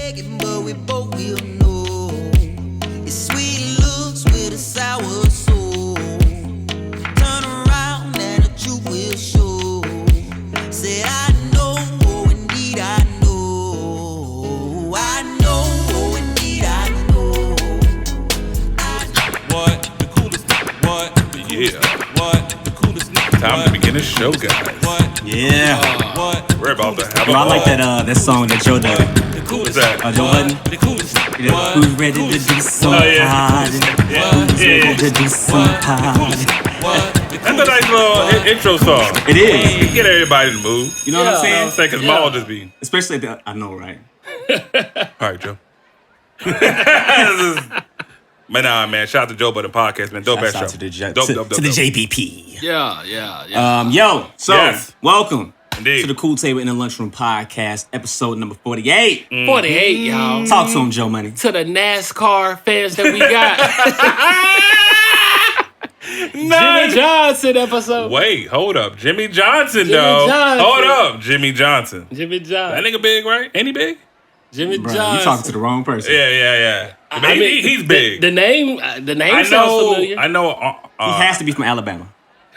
begging, but we both will know. It's sweet looks with a sour soul. Turn around and the truth will show. Said I know, oh indeed I know. I know, oh indeed I know. What the coolest? What? Yeah. What the coolest? Time to begin the show, guys. What? Yeah. What? We're about to have a I like that song that Joe did. Who's that? Joe Budden. The coolest. Who's ready to do some party? Who's ready to do some party? That's a nice little intro song. It is. Get everybody in the mood. You know what I'm saying? Because Maul just be. Especially I know, right? All right, Joe. Man, man. Shout out to Joe Budden Podcast, man. Dope ass show. Shout out to the Dope. to the JBP. Yeah. So Yes. welcome Indeed. to the Cool Table in the Lunchroom Podcast, episode number 48. 48, y'all. Talk to him, Joe Money. To the NASCAR fans that we got. Jimmy Johnson episode. Wait, hold up. Jimmy Johnson, Jimmy though. Johnson. Hold up. Jimmy Johnson. Jimmy That Johnson. nigga big, right? Ain't he big? Jimmy Bro, Johnson. you talking to the wrong person. Yeah. I mean, He's big. The name I sounds know. familiar. I know. He has to be from Alabama.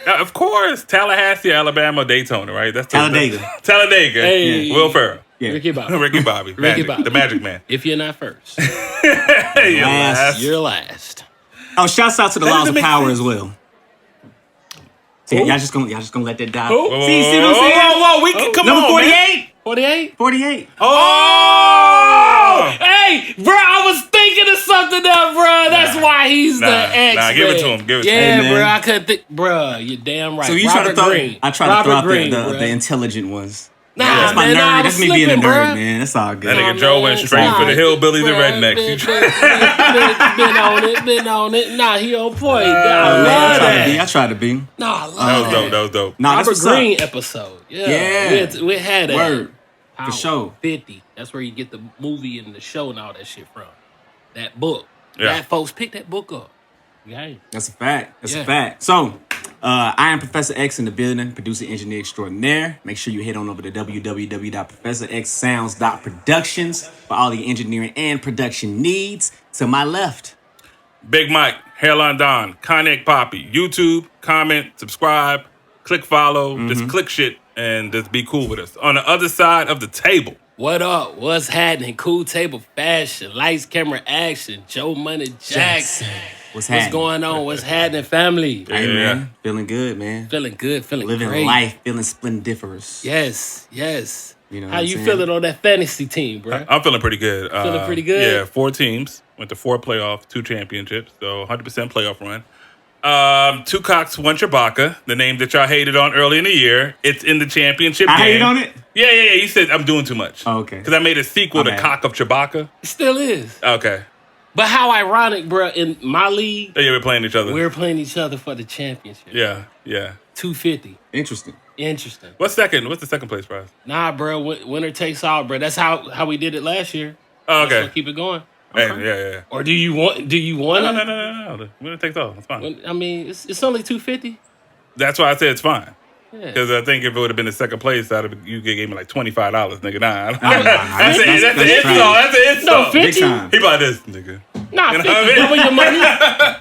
Of course, Tallahassee, Alabama, Daytona, right? That's Talladega. Talladega. Hey. Will Ferrell. Yeah. Ricky Bobby. Ricky Bobby. Magic. Bobby. The Magic Man. If you're not first, You're last. you're last. Oh, shouts out to the That Laws doesn't of make Power sense. as well. See, y'all just gonna let that die. Who? See what I'm saying? Whoa, we can come Number on, 48. man. 48? 48. Oh! Hey, bro, I was thinking of something else, bro. That's why he's the ex. Nah, give it to him. Give it to Yeah, him. Hey, bro, man. I couldn't think. Bro, you're damn right. So you Robert try to throw? Green. I try to Robert throw out Green, the bruh. intelligent ones. Nah, That's my man, nerd. I was That's me being a slipping, nerd, bruh. man. That's all good. That nigga Nah, Joe man, went straight nah. for the hillbillies and Bruh, rednecks. Been on it. Nah, he on point. Oh, I man, love that. I try to be. Nah, I love That was dope. Nah, that's Robert what's up. Green episode. Yeah. We had that. Word. Power sure. 50. That's where you get the movie and the show and all that shit from. That book. Yeah. That folks pick that book up. Yeah. That's a fact. That's Yeah. a fact. So, I am Professor X in the building, producer, engineer extraordinaire. Make sure you head on over to www.professorxsounds.productions for all the engineering and production needs. To my left. Big Mike, Hairline Don, Connect Poppy, YouTube, comment, subscribe, click follow, just click shit and just be cool with us. On the other side of the table, What up? What's happening? Cool table fashion, lights, camera, action. Joe Money Jackson. What's What's happening? going on? What's happening, family? Hey, Yeah. man. Feeling good, man. Feeling good, feeling Living great. life, feeling splendiferous. Yes. You know How what I'm you saying? feeling on that fantasy team, bro? I'm feeling pretty good. Feeling pretty good? Yeah, 4 teams. Went to 4 playoffs, 2 championships, so 100% playoff run. 2 Cocks, 1 Chewbacca, the name that y'all hated on early in the year. It's in the championship I game. hated on it? Yeah. You said I'm doing too much. Oh, okay. Because I made a sequel My to bad. Cock of Chewbacca. It still is. Okay. But how ironic, bro, in my league, Oh, yeah, we're playing each other. we're playing each other for the championship. Yeah. 250. Interesting. Interesting. What's the second place prize? Nah, bro, winner takes all, bro. That's how we did it last year. Oh, okay. So keep it going. Hey, yeah. Or do you want No. it? Winner takes all. It's fine. I mean, it's only 250. That's why I said it's fine. Yeah. Because I think if it would have been the second place, you gave me like $25, nigga. Nah. That's That's an insult. That's an No, insult. 50. Big time. He like this, nigga. Nah, You know 50. what I mean? Double your money.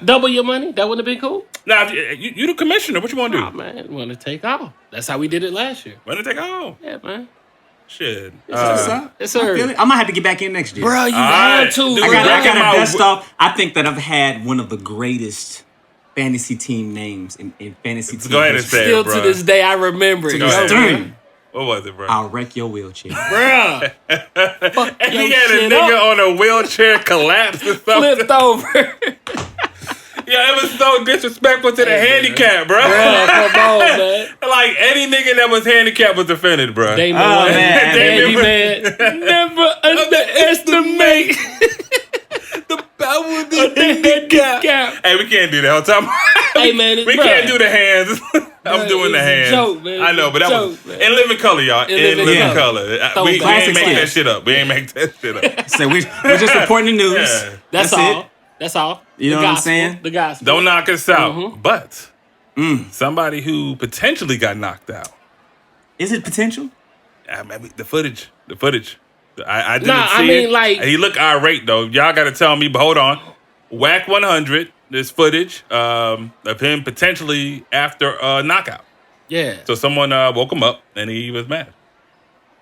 Double your money. That wouldn't have been cool. Nah, you the commissioner. What you want to do? Nah, man, winner take all. That's how we did it last year. Winner take all. Yeah, man. Shit. What's up? Yes, sir. I feel it. I might have to get back in next year. Bro, you right, had to. dude. I We're got racking to my dust off. I think that I've had one of the greatest fantasy team names in fantasy team Go ahead and history. say Still it, bro. to this day, I remember it. Go ahead. Extreme. What was it, bro? I'll wreck your wheelchair. Bruh. Fuck And your he had a shit nigga up. on a wheelchair collapse or something. Flipped over. Yeah, it was so disrespectful to the handicap, bro. Bruh, come on, man. Like, any nigga that was handicapped was offended, bro. Damon Oh, Wayans. man. Damon man. Never underestimate The power of the handicap. Hey, we can't do that all the time. Hey, man, it's we bruh. can't do the hands. I'm Bruh, doing the it's a hands. joke, man. I know, but that was Joke, man. in living color, y'all. In living living color. color. We ain't Classic making that sketch. shit up. We ain't making that shit up. So we're just reporting the news. Yeah. That's it. all. That's all. You know The what I'm gospel, saying? The gospel. Don't knock us out. Mm-hmm. But somebody who potentially got knocked out. Is it potential? I mean, the footage. I didn't see it. He looked irate though. Y'all got to tell me. But hold on, Whack 100. There's footage of him potentially after a knockout. Yeah. So someone woke him up and he was mad.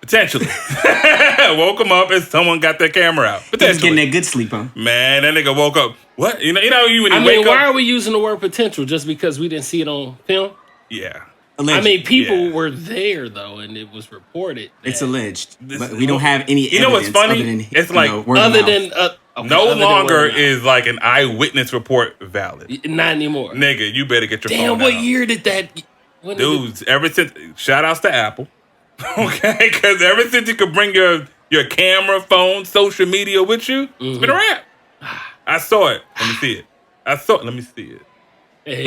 Potentially. Woke him up and someone got their camera out. He was getting that good sleep, huh? Man, that nigga woke up. What? You know you when you I wake mean, up. why are we using the word potential just because we didn't see it on film? Yeah. Alleged. I mean, people were there though, and it was reported. It's alleged, but we don't have any. You know what's funny? Other than, it's like no longer is like an eyewitness report valid. Not anymore. Nigga, you better get your phone out. Damn, what year did that? Dudes, ever since shout outs to Apple, okay? Because ever since you could bring your camera, phone, social media with you, it's been a wrap. I saw it. Let me see it. Let me see it. Hey,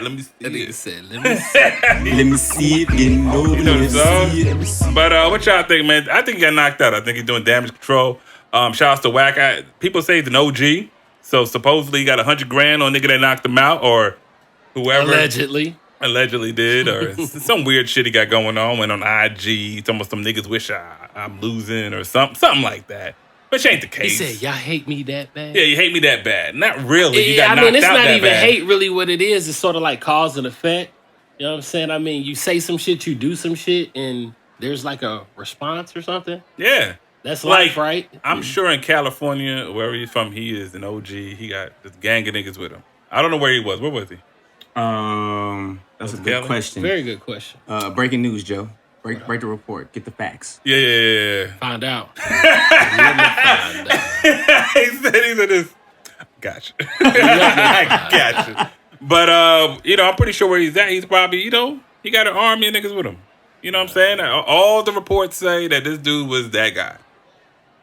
let me see it. Said, let me see it. Let me see it. Getting over. You know the song? But what y'all think, man? I think he got knocked out. I think he's doing damage control. Shout outs to Whack. People say he's an OG. So supposedly he got $100,000 on nigga that knocked him out or whoever. Allegedly did, or some weird shit he got going on. Went on IG, some niggas wish I'm losing or something like that. Which ain't the case. He said, "Y'all hate me that bad." Yeah, you hate me that bad. Not really. You Yeah, got knocked out it's not that even bad. hate. Really, what it is sort of like cause and effect. You know what I'm saying? I mean, you say some shit, you do some shit, and there's like a response or something. Yeah, that's life, right? I'm sure in California, wherever he's from, he is an OG. He got this gang of niggas with him. I don't know where he was. Where was he? That's a good question. Very good question. Breaking news, Joe. Break the report. Get the facts. Yeah. Find out. Let me find out. he said this. Gotcha. I gotcha. But I'm pretty sure where he's at. He's probably, he got an army of niggas with him. You know what I'm saying? All the reports say that this dude was that guy.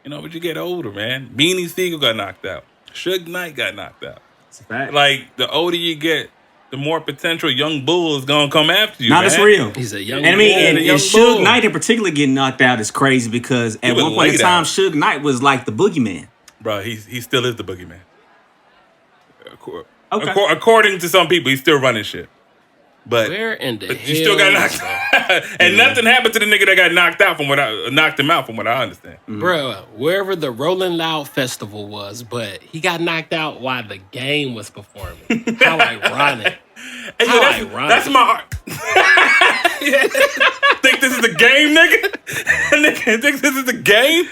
But you get older, man. Beanie Siegel got knocked out. Suge Knight got knocked out. It's a fact. Like, the older you get, the more potential young bull is gonna come after you. It's real. He's a young bull. And young Suge bull. Knight in particular getting knocked out is crazy because at one point in time, Suge Knight was like the boogeyman. Bro, he still is the boogeyman. Okay. According to some people, he's still running shit. But where in the hell? You still got knocked out. And nothing happened to the nigga that got knocked him out from what I understand. Bro, wherever the Rolling Loud Festival was, but he got knocked out while the game was performing. How ironic. That's my art. Think this is the game, nigga? Nigga, think this is the game?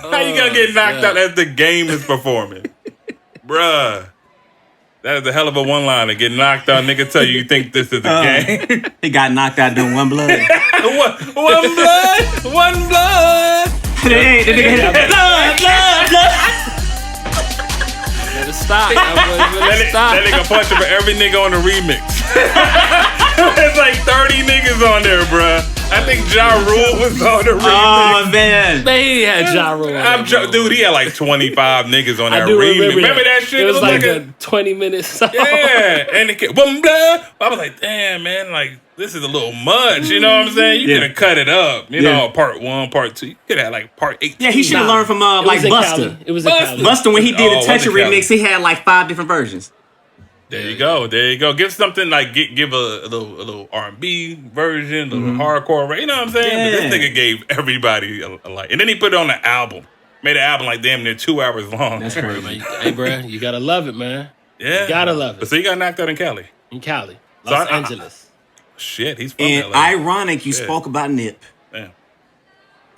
How you gonna get knocked out as the game is performing? Bruh. That is a hell of a one-liner. Get knocked out, nigga. Tell you think this is a game. He got knocked out doing one blood. One blood. One blood. Hey, blood. Better stop. That nigga punching for every nigga on the remix. There's like 30 niggas on there, bruh. I think Ja Rule was on the remix. Oh, man. He had Ja Rule. Dude, he had like 25 niggas on that remix. Remember that shit? It was like a 20-minute song. Yeah. And one blood. I was like, damn, man, like, this is a little much. You know what I'm saying? You could have cut it up. You know, part 1, part 2. You could have like part 8. Yeah, he should have learned from Busta. It was in Cali. Busta, when he did the Tetris remix, he had like 5 different versions. There you go. Give something like give a little R&B version, a little hardcore. You know what I'm saying? Yeah. But this nigga gave everybody a like, and then he put it on the album. Made an album like damn near 2 hours long. That's crazy. Hey, bro, you gotta love it, man. Yeah, you gotta love it. But so he got knocked out in Cali. Los Angeles. Shit, he's from and LA. Ironic, you spoke about Nip. Damn.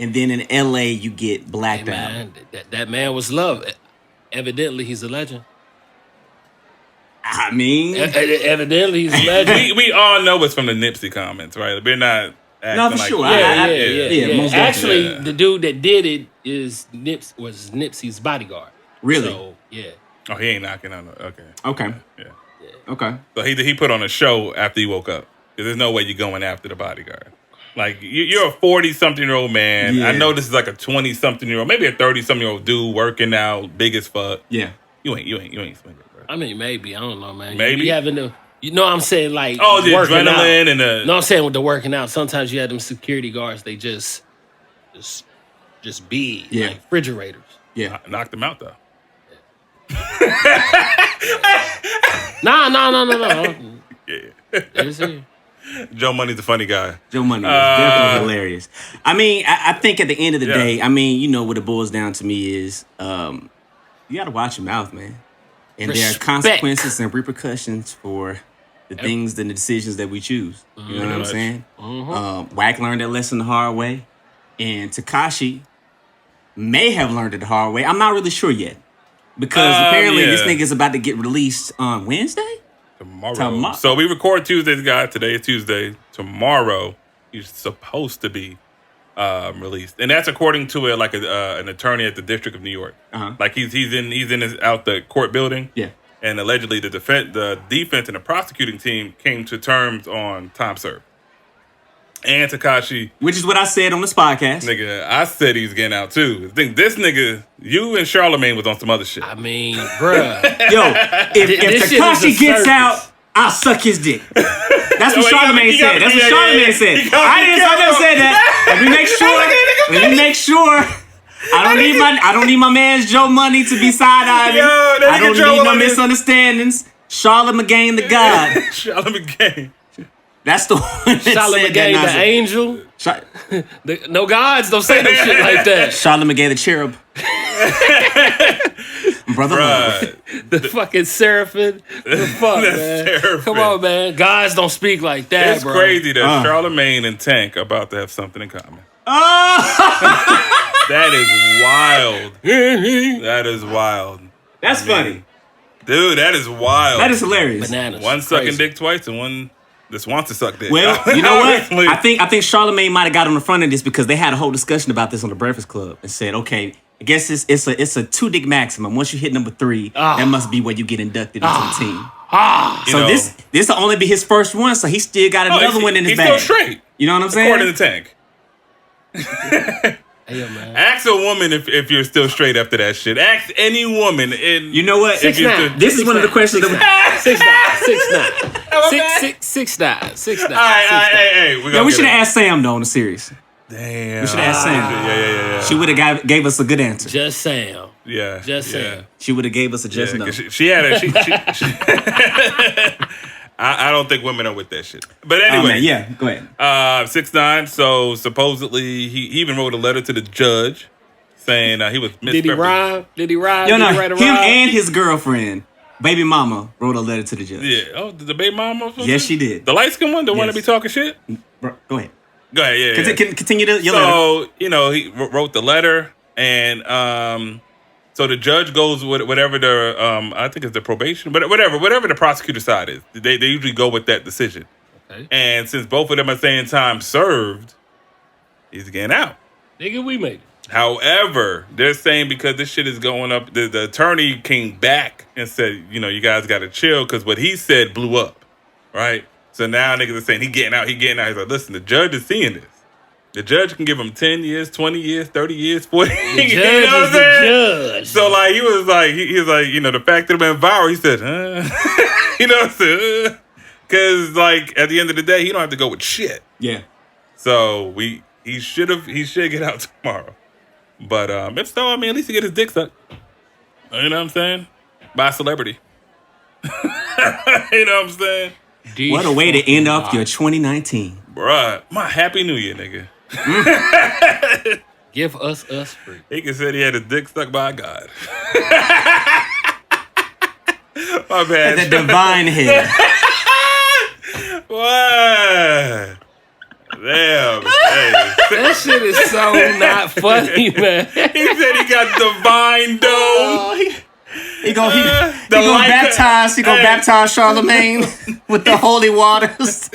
And then in LA, you get blacked out. Man, that man was loved. Evidently, he's a legend. I mean, evidently he's a legend. we all know it's from the Nipsey comments, right? We're not acting like sure. Yeah. Most Actually, definitely. the dude that did it was Nipsey's bodyguard. Really? So, yeah. Oh, he ain't knocking on the Okay. Yeah. Okay. So he put on a show after he woke up. Because there's no way you're going after the bodyguard. Like, you're a 40-something-year-old man. Yeah. I know this is like a 20-something-year-old, maybe a 30-something-year-old dude working out, big as fuck. Yeah. You ain't swinging, bro. I mean, maybe. I don't know, man. Maybe? You having the, you know what I'm saying? Like, Oh, the working adrenaline out. and the... No, I'm saying with the working out, sometimes you have them security guards, they just be like refrigerators. Yeah. Knocked him out, though. No. Yeah. It's here. Joe Money's a funny guy. Joe Money is definitely hilarious. I mean, I think at the end of the day, I mean, you know what it boils down to me is you got to watch your mouth, man. And there are consequences and repercussions for the things and the decisions that we choose. You know what I'm saying? Wack learned that lesson the hard way. And Tekashi may have learned it the hard way. I'm not really sure yet. Because apparently this nigga's about to get released on Wednesday? Tomorrow. So we record Tuesdays, guys. Today is Tuesday. Tomorrow, he's supposed to be released, and that's according to an attorney at the District of New York. Like he's out the court building. Yeah. And allegedly, the defense and the prosecuting team came to terms on time served. And Tekashi, which is what I said on this podcast. Nigga, I said he's getting out too. I think this nigga, you and Charlamagne was on some other shit. I mean, bruh. Yo, if Tekashi gets out, I'll suck his dick. That's what Charlamagne said. That's what Charlamagne said. I never said that. Let me make sure. I don't need my man's Joe Money to be side-eyeing. I don't need no misunderstandings. Charlamagne the God. Charlamagne. That's the one that Charlamagne the angel. No gods don't say no shit like that. Charlamagne the cherub. Brother love. The fucking seraphim. The fuck, man. Seraphim. Come on, man. Gods don't speak like that, it's bro. It's crazy that Charlamagne and Tank are about to have something in common. That is wild. That is wild. That's funny. Dude, that is wild. That is hilarious. Bananas. One sucking dick twice and one just wants to suck dick. Well, you know what? I think Charlamagne might have got on the front of this because they had a whole discussion about this on the Breakfast Club and said, okay, I guess it's a 2-dick maximum. Once you hit number 3, that must be where you get inducted into the team. So this will only be his first one, so he still got another one in his bag. He's still straight. You know what I'm saying? According to Tank. Hey, man. Ask a woman if you're still straight after that shit. Ask any woman. You know what? 6'9". This is one of the questions that 6'9". All right. Hey. We should have asked Sam though on the series. Damn. We should have asked Sam. Yeah. She would have gave us a good answer. Just Sam. Yeah. Just Sam. She would have gave us a just no. She had a. I don't think women are with that shit. But anyway. Go ahead. 6'9". So supposedly he even wrote a letter to the judge saying he was misrepresented. Did he rhyme? No. Him and his girlfriend, baby mama, wrote a letter to the judge. Yeah. Oh, the baby mama? Yes, she did. The light-skinned one? The one that be talking shit? Bro, go ahead. Go ahead, yeah. Continue your letter. So, he wrote the letter and so the judge goes with whatever the I think it's the probation, but whatever the prosecutor side is, they usually go with that decision. Okay. And since both of them are saying time served, he's getting out. Nigga, we made it. However, they're saying because this shit is going up, the attorney came back and said, you guys got to chill because what he said blew up, right? So now niggas are saying he getting out. He's like, listen, the judge is seeing this. The judge can give him 10 years, 20 years, 30 years, 40 years. The judge is the judge. So, he was like, the fact that it went viral, he said, you know what I'm saying? Because, at the end of the day, he don't have to go with shit. Yeah. So, he should get out tomorrow. But, if so, at least he get his dick sucked. You know what I'm saying? By a celebrity. You know what I'm saying? What a way to end up your 2019. Bruh, my Happy New Year, nigga. Give us free. He can say he had his dick stuck by God. My bad. The divine head. What? Damn. Hey. That shit is so not funny, man. He said he got divine dome. He gonna baptize Charlamagne with the holy waters.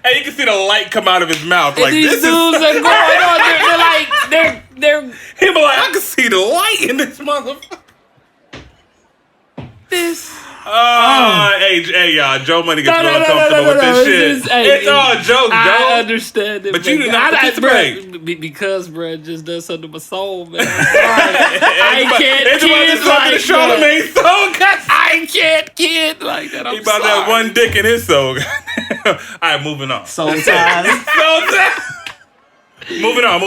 Hey, you can see the light come out of his mouth. And these dudes are going on. They're he be like, I can see the light in this motherfucker. Hey, y'all, Joe Money gets real uncomfortable with this shit. It's all jokes, Joe. I understand it. But you do not participate. Because, bro, just does something to my soul, man. I can't kid like Charlamagne soul. I can't kid like that. He about to have one dick in his soul. All right, moving on. Soul ties. Moving on.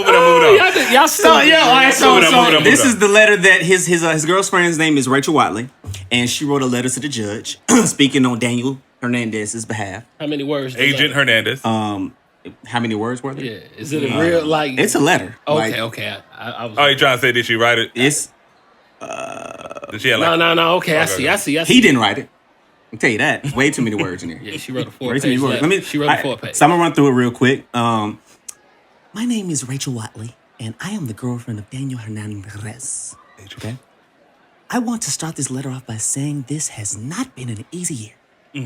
Y'all still. All right. So this is the letter that his girlfriend's name is Rachel Watley, and she wrote a letter to the judge speaking on Daniel Hernandez's behalf. How many words? Agent Hernandez. How many words were there? Yeah, is it a real like? It's a letter. Okay, Like, okay. I was. Oh, you trying to say did she write it? It's Did she have like, No. Okay, I see. he didn't write it. I'll tell you that. It's way too many words in there. Yeah, she wrote a 4 Way too many page. words. Letter. She wrote a 4 page. So I'm gonna run through it real quick. My name is Rachel Watley, and I am the girlfriend of Daniel Hernandez. Okay. I want to start this letter off by saying this has not been an easy year.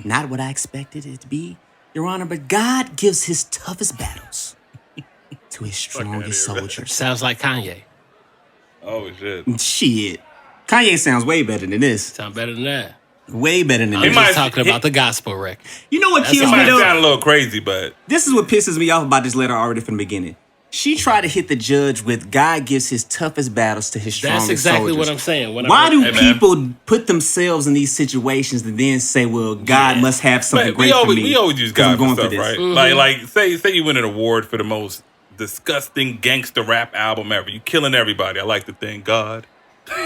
Not what I expected it to be, Your Honor, but God gives his toughest battles to his strongest soldiers. Sounds like Kanye. oh shit. Shit. Kanye sounds way better than this. Sound better than that. Way better than I'm this. just talking about the gospel record. You know what That's kills all me Might though? sound a little crazy, but This is what pisses me off about this letter already from the beginning. She tried to hit the judge with God gives his toughest battles to his strongest That's exactly soldiers. what I'm saying. Why do Hey, man. people put themselves in these situations and then say, well, God must have something but great for me? we always use 'cause I'm God for going stuff, through this. right? Mm-hmm. Like say you win an award for the most disgusting gangster rap album ever. You killing everybody. I like to thank God.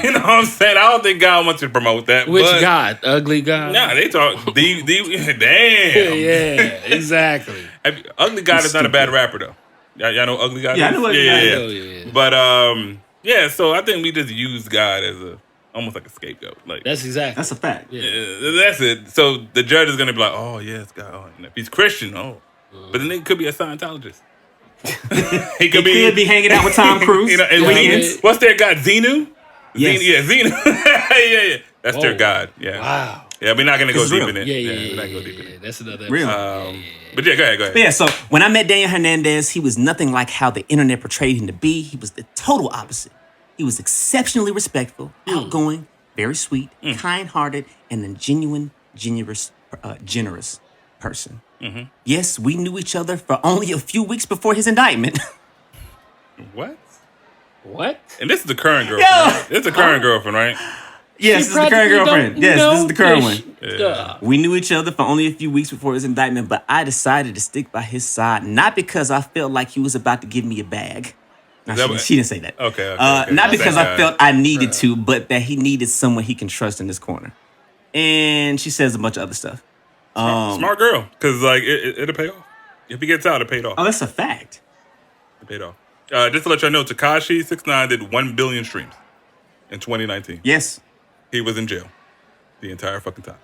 You know what I'm saying? I don't think God wants to promote that. Which but, God? Ugly God? Nah, they talk. Damn. Yeah, exactly. Ugly God is not a bad rapper though. Y'all know Ugly God? Yeah, I know Ugly God. Yeah. But yeah. So I think we just use God as almost like a scapegoat. Like That's exactly. That's a fact. Yeah. that's it. So the judge is gonna be like, oh yeah, it's God. Oh, and if he's Christian, but then it could be a Scientologist. he Could be hanging out with Tom Cruise. You know, and Yeah, weekends. What's their God? Xenu? Yes. Xenu. yeah. That's their Whoa. God. Yeah. Wow. Yeah, we're not gonna go It's deep real. in it. Yeah. we're not gonna go deep in it. That's another Real. episode. But yeah, go ahead. But yeah, so when I met Daniel Hernandez, he was nothing like how the internet portrayed him to be. He was the total opposite. He was exceptionally respectful, outgoing, very sweet, kind-hearted, and a genuine, generous person. Yes, we knew each other for only a few weeks before his indictment. What? What? And this is the current girlfriend. Right? This is the current girlfriend, right? Yes, this is the current girlfriend. Yes, this is the current one. Yeah. We knew each other for only a few weeks before his indictment, but I decided to stick by his side, not because I felt like he was about to give me a bag. No, Is that she, what- she didn't say that. Okay. Not because I Thank felt I needed to, but that he needed someone he can trust in this corner. And she says a bunch of other stuff. Smart girl, because like it'll pay off. If he gets out, it paid off. Oh, that's a fact. It paid off. Just to let y'all know, Tekashi 6ix9ine did 1 billion streams in 2019. Yes. He was in jail the entire fucking time.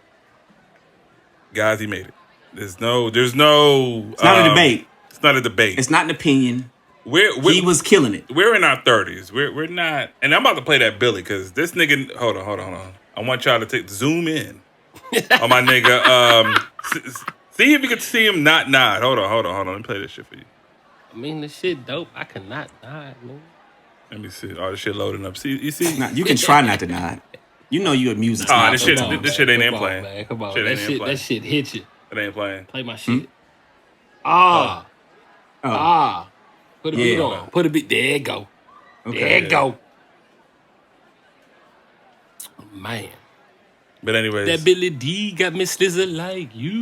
Guys, he made it. There's no. It's not a debate. It's not a debate. It's not an opinion. He He was killing it. We're in our 30s. We're not. And I'm about to play that Billy because this nigga. Hold on. I want y'all to zoom in on my nigga. See if you can see him not nod. Hold on. Let me play this shit for you. I mean, the shit dope. I cannot die, man. Let me see. All this shit loading up. See, you see? Nah, you can try not to nod. You know you're a music Oh, snob. this shit- sometimes. this shit ain't Come in playing. Man. Come on, Shit ain't in playing. that shit hit you. It ain't playing. Play my shit. Put a beat Yeah. on. Put a beat. There it go. Okay. There it go. Man, But anyways, that Billy D got me slizzer like you.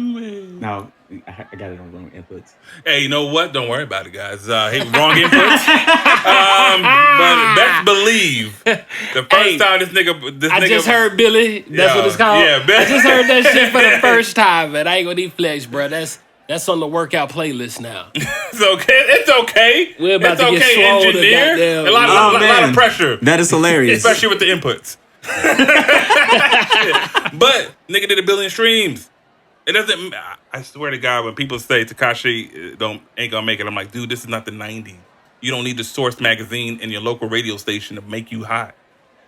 No, I got it on wrong inputs. hey, you know what? Don't worry about it, guys. He wrong inputs. But best believe the first Hey, time this nigga, I just heard Billy. That's what it's called. Yeah, I just heard that shit for the first time, man. I ain't gonna eat flex, bro. That's on the workout playlist now. It's okay. It's okay. We're about it's to get okay, swole to engineer. goddamn- A lot Oh, of man. pressure, That is hilarious. especially with the inputs. But nigga did 1 billion streams. It doesn't. I swear to God, when people say Tekashi ain't gonna make it, I'm like, dude, this is not the '90s. You don't need the Source magazine and your local radio station to make you hot.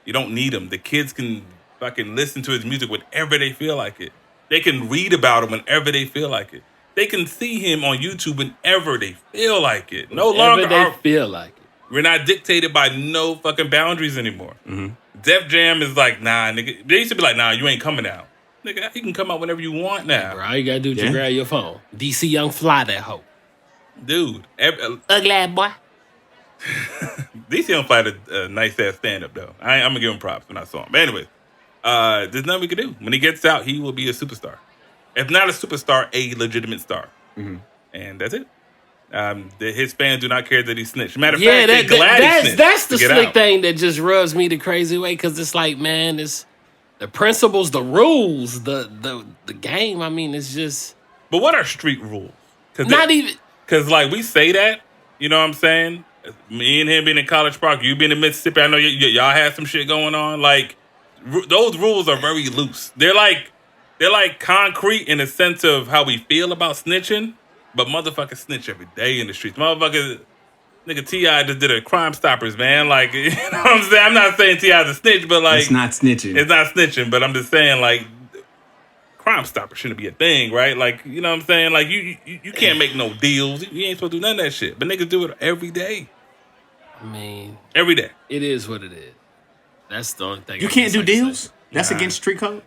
You don't need them. The kids can fucking listen to his music whenever they feel like it. They can read about him whenever they feel like it. They can see him on YouTube whenever they feel like it. No longer Whenever they feel like it. we're not dictated by no fucking boundaries anymore. Def Jam is like, nah, nigga. They used to be like, nah, you ain't coming out. Nigga, you can come out whenever you want now. Bro, all you gotta do is Yeah. just grab your phone. DC Young Fly that hoe. Dude, Ugly ass boy. DC don't fight a nice ass stand up though. I'm gonna give him props when I saw him. But anyways, there's nothing we can do. When he gets out, he will be a superstar. If not a superstar, a legitimate star. And that's it. His fans do not care that he snitched. Matter of fact, they're glad he snitched that's the to get slick out. thing that just rubs me the crazy way because it's like, man, it's the principles, the rules, the game. I mean, it's just But what are street rules? not even. Because, like, we say that, you know what I'm saying? Me and him being in College Park, you being in Mississippi, I know y'all had some shit going on. Like, those rules are very loose. They're like concrete in the sense of how we feel about snitching, but motherfuckers snitch every day in the streets. Motherfuckers, nigga, T.I. just did a Crime Stoppers, man. Like, you know what I'm saying? I'm not saying T.I.'s a snitch, but like... It's not snitching. It's not snitching, but I'm just saying, like, Crime Stoppers shouldn't be a thing, right? Like, you know what I'm saying? Like, you can't make no deals. You ain't supposed to do none of that shit. But niggas do it every day. I mean, every day. It is what it is. That's the only thing. You can't do deals? That's against street code?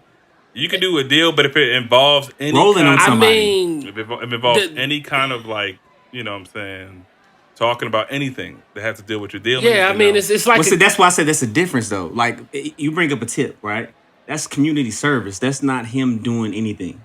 You can do a deal, but if it involves any rolling on somebody. I mean, if it involves any kind of, like, you know what I'm saying, talking about anything that has to deal with your deal. Yeah, I mean, it's like... Well, see, that's why I said that's a difference, though. Like, you bring up a tip, right? That's community service. That's not him doing anything.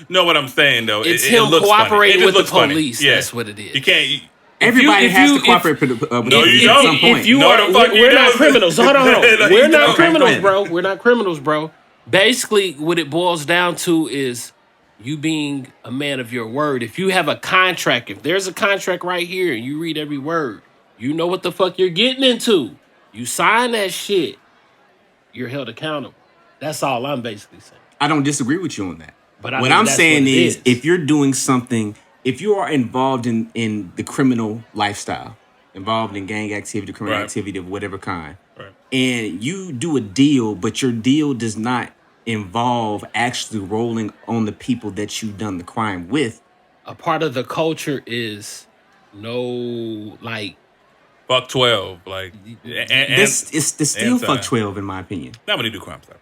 No, what I'm saying, though, it's it him looks cooperating funny. with the police. Funny. Yeah. That's what it is. You can't... Everybody has to cooperate with no, you don't. at some point. If you are, we're not criminals. Hold on. We're not criminals, bro. We're not criminals, bro. Basically, what it boils down to is you being a man of your word. If you have a contract, if there's a contract right here and you read every word, you know what the fuck you're getting into. You sign that shit, you're held accountable. That's all I'm basically saying. I don't disagree with you on that. But what I'm saying is, if you're doing something, if you are involved in the criminal lifestyle, involved in gang activity, criminal activity of whatever kind, and you do a deal, but your deal does not involve actually rolling on the people that you've done the crime with. A part of the culture is like... Fuck 12. Like, it's still fuck 12 in my opinion. Not when you do crime stuff.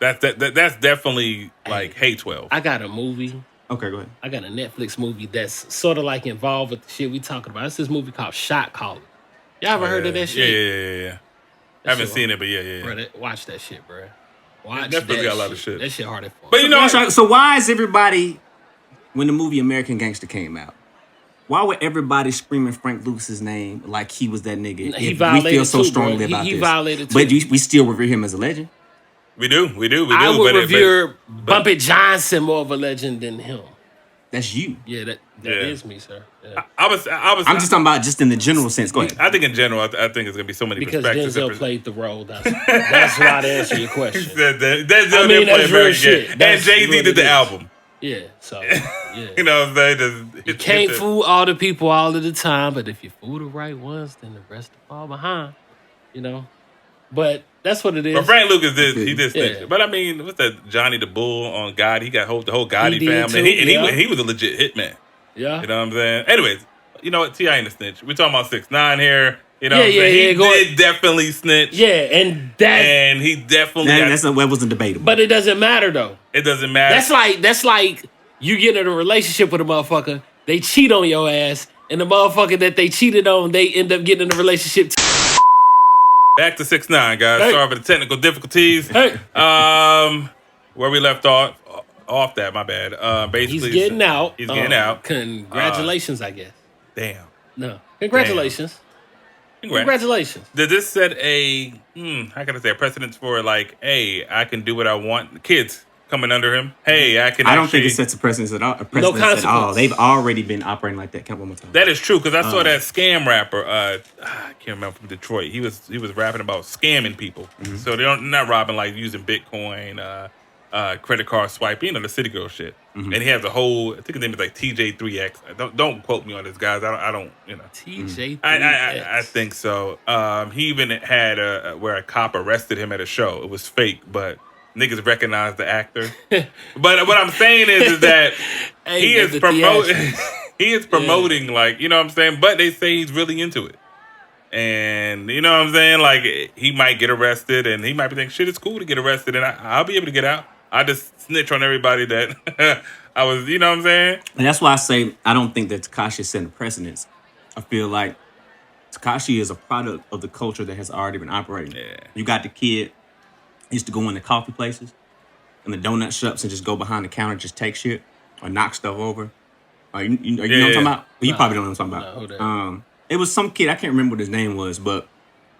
That's definitely like hate 12. I got a movie. Okay, go ahead. I got a Netflix movie that's sort of like involved with the shit we talking about. It's this movie called Shot Caller. Y'all ever heard of that shit? Yeah. I haven't seen it, but yeah. Bro, watch that shit, bro. Watch Netflix that got a lot of shit. That shit hard as fuck. But you know, so why is everybody, when the movie American Gangster came out, why would everybody screaming Frank Lucas's name like he was that nigga? He if violated we feel so too, strongly bro. about He this. violated too. But we still revere him as a legend. We do. I would revere Bumpy Johnson more of a legend than him. That's you. Yeah, that is me, sir. Yeah. I'm just talking about just in the general sense. Go ahead. I think in general, I think it's gonna be so many because perspectives. Denzel played the role. That's why to answer your question. Denzel did play American shit. And Jay-Z did the album. Yeah, so yeah. You know what I'm saying? You can't fool all the people all of the time, but if you fool the right ones, then the rest will fall behind. You know? But that's what it is. But Frank Lucas did snitch. Yeah. But I mean, what's that Johnny the Bull on God? He got the whole Gotti He did family. too, He was a legit hitman. Yeah. You know what I'm saying? Anyways, you know what? T.I. ain't a snitch. We're talking about 6ix9ine here. You know what I'm saying? He did definitely snitch. Yeah, and he definitely... That wasn't debatable. But it doesn't matter, though. It doesn't matter. That's like you get in a relationship with a motherfucker, they cheat on your ass, and the motherfucker that they cheated on, they end up getting in a relationship Back to 6ix9ine, guys. Hey. Sorry for the technical difficulties. Hey. Where we left off that, my bad. Basically, He's getting out. He's getting out. Congratulations, I guess. Damn. No. Congratulations. Congratulations. Did this set a how can I say a precedence for like, hey, I can do what I want? Kids coming under him. Hey, I can. I don't think it sets a precedence at all. At all. They've already been operating like that. Count one more time. That is true because I saw that scam rapper. I can't remember, from Detroit. He was rapping about scamming people. Mm-hmm. So they're not robbing like using Bitcoin, credit card swipe, the city girl shit. Mm-hmm. And he has a whole. I think his name is like TJ3X. Don't quote me on this, guys. I don't. TJ3X. I think so. He even had where a cop arrested him at a show. It was fake, but niggas recognize the actor. But what I'm saying is that he is promoting like, you know what I'm saying? But they say he's really into it. And you know what I'm saying? Like he might get arrested and he might be thinking, shit, it's cool to get arrested and I'll be able to get out. I just snitch on everybody that I was, you know what I'm saying? And that's why I say I don't think that Tekashi is setting precedence. I feel like Tekashi is a product of the culture that has already been operating. Yeah. You got the kid used to go in the coffee places and the donut shops and just go behind the counter, just take shit or knock stuff over. You know what I'm talking about? Well, you probably don't know what I'm talking about. It was some kid, I can't remember what his name was, but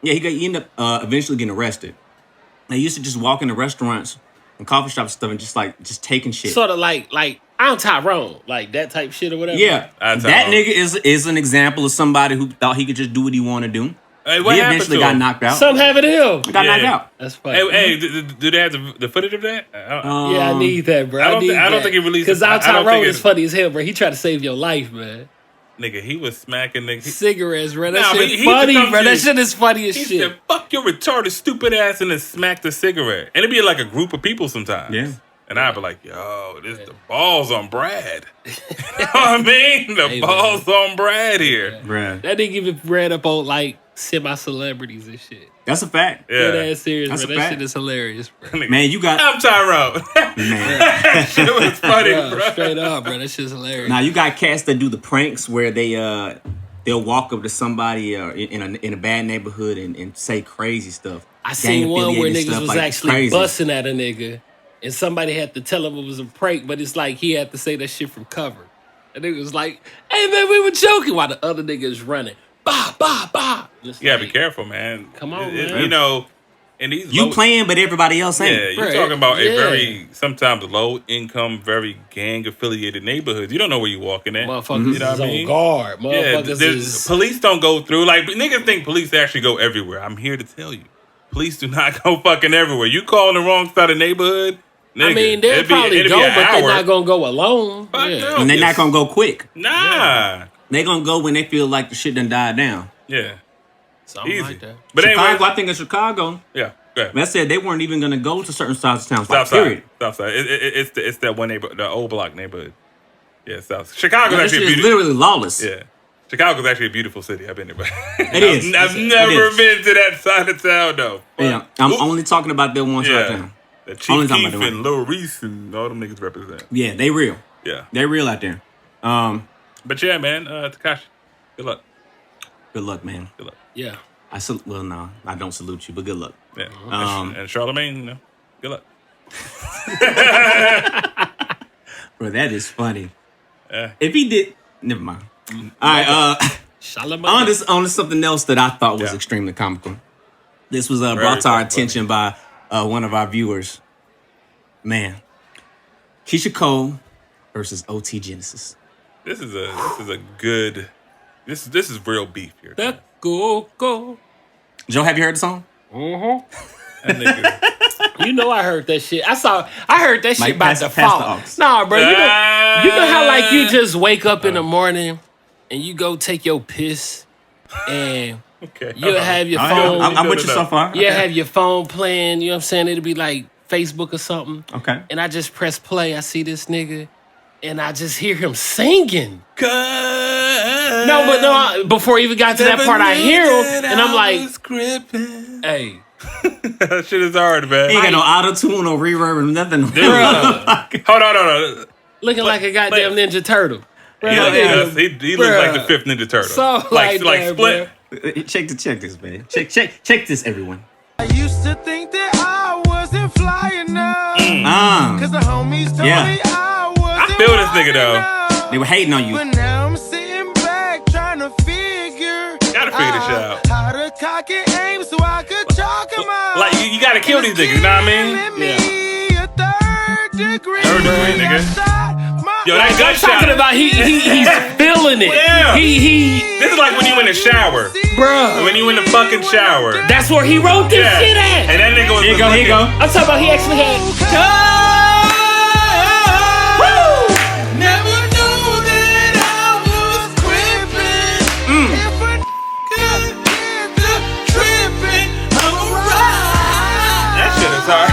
yeah, he ended up eventually getting arrested. They used to just walk into restaurants and coffee shops and stuff, and just taking shit. Sort of like I'm Tyrone, like that type shit or whatever. Yeah, that nigga is an example of somebody who thought he could just do what he want to do. Hey, he eventually got knocked out. Some have it ill. Got knocked out. That's funny. Hey, do they have the footage of that? Yeah, I need that, bro. I don't think he released it. Because Al Tyrone is funny as hell, bro. He tried to save your life, man. Nigga, he was smacking niggas. Cigarettes, bro. That shit funny, bro. That shit is funny as shit. He said, fuck your retarded, stupid ass, and then smacked the cigarette. And it'd be like a group of people sometimes. Yeah. And I'd be like, yo, the balls on Brad. You know what I mean? The balls on Brad here. Brad. That nigga even ran up on, like, semi-celebrities and shit. That's a fact. Yeah. That's serious, That's bro. That shit is hilarious, bro. Man, you got... I'm Tyrone. Man. That shit was funny, bro. Straight up, bro. That shit's hilarious. Now, you got cats that do the pranks where they'll walk up to somebody in a bad neighborhood and say crazy stuff. I seen one where niggas was like actually crazy. busting at a nigga, and somebody had to tell him it was a prank, but it's like he had to say that shit from cover. And nigga was like, hey, man, we were joking, while the other nigga is running. Bah, bah, bah. You gotta be careful, man. Come on, man. You know, in these playing, but everybody else ain't. Yeah, you're talking about a very, sometimes low income, very gang affiliated neighborhood. You don't know where you're walking at. Motherfuckers you know is what I mean? on guard. Motherfuckers police don't go through. Like, niggas think police actually go everywhere. I'm here to tell you. Police do not go fucking everywhere. You call in the wrong side of the neighborhood, nigga, I mean, they'll probably go, but they're not going to go alone. No, and they're not going to go quick. Nah. They're going to go when they feel like the shit done died down. Yeah. Something easy. like that. But Chicago, anyway, I think in Chicago, yeah. I said they weren't even going to go to certain sides of town. South Period. side. South side. It's that one neighborhood, the old block neighborhood. Yeah, South. Chicago's actually it's literally lawless. Yeah. Chicago's actually a beautiful city. I've been there. It is. I've never been to that side of town, though. Yeah. I'm only talking about that one side of town. The Chief Keef and Lil Reese and all them niggas represent. Yeah, they real. Yeah. They real out there. But yeah, man, Tekashi, good luck. Good luck, man. Good luck. Yeah. No, I don't salute you, but good luck. Yeah. And Charlamagne, you know, good luck. Bro, that is funny. Yeah. If he did, never mind. All right, Charlamagne. on to something else that I thought was extremely comical. This was brought to our attention by one of our viewers. Man, Keisha Cole versus OT Genesis. This is a good. This is real beef here. Go. Joe, have you heard the song? That nigga. You know I heard that shit. I heard that shit by pass the default. aux. Nah, bro. You know how like you just wake up in the morning and you go take your piss and you'll have your phone. I'm with you so far. You'll have your phone playing, you know what I'm saying? It'll be like Facebook or something. Okay. And I just press play. I see this nigga and I just hear him singing. No, before I even got to that part, I hear him and I'm like, hey. That shit is hard, man. He ain't got no auto-tune or reverb or nothing. Hold on. Looking like a goddamn Ninja Turtle. Bro, He looks like the fifth Ninja Turtle. So like that, Split. Check this, man. Check this, everyone. I used to think that I wasn't flying enough. Cause the homies told me I wasn't. I feel this nigga though. They were hating on you. But now I'm sitting back trying to figure. Gotta figure this shit out. How to cock and aim so I could chalk him out. Like you gotta kill these niggas, you know what I mean? Yeah. A third degree. Third degree, nigga. Yo, that I'm gunshot. talking about he's feeling it. Yeah. He This is like when you in the shower. bruh. When you in the fucking shower. That's where he wrote this shit at. And that nigga was Here you go. I'm talking about he actually had. Never knew that I was crippin'. If a get to trippin', I'm right. That shit is hard.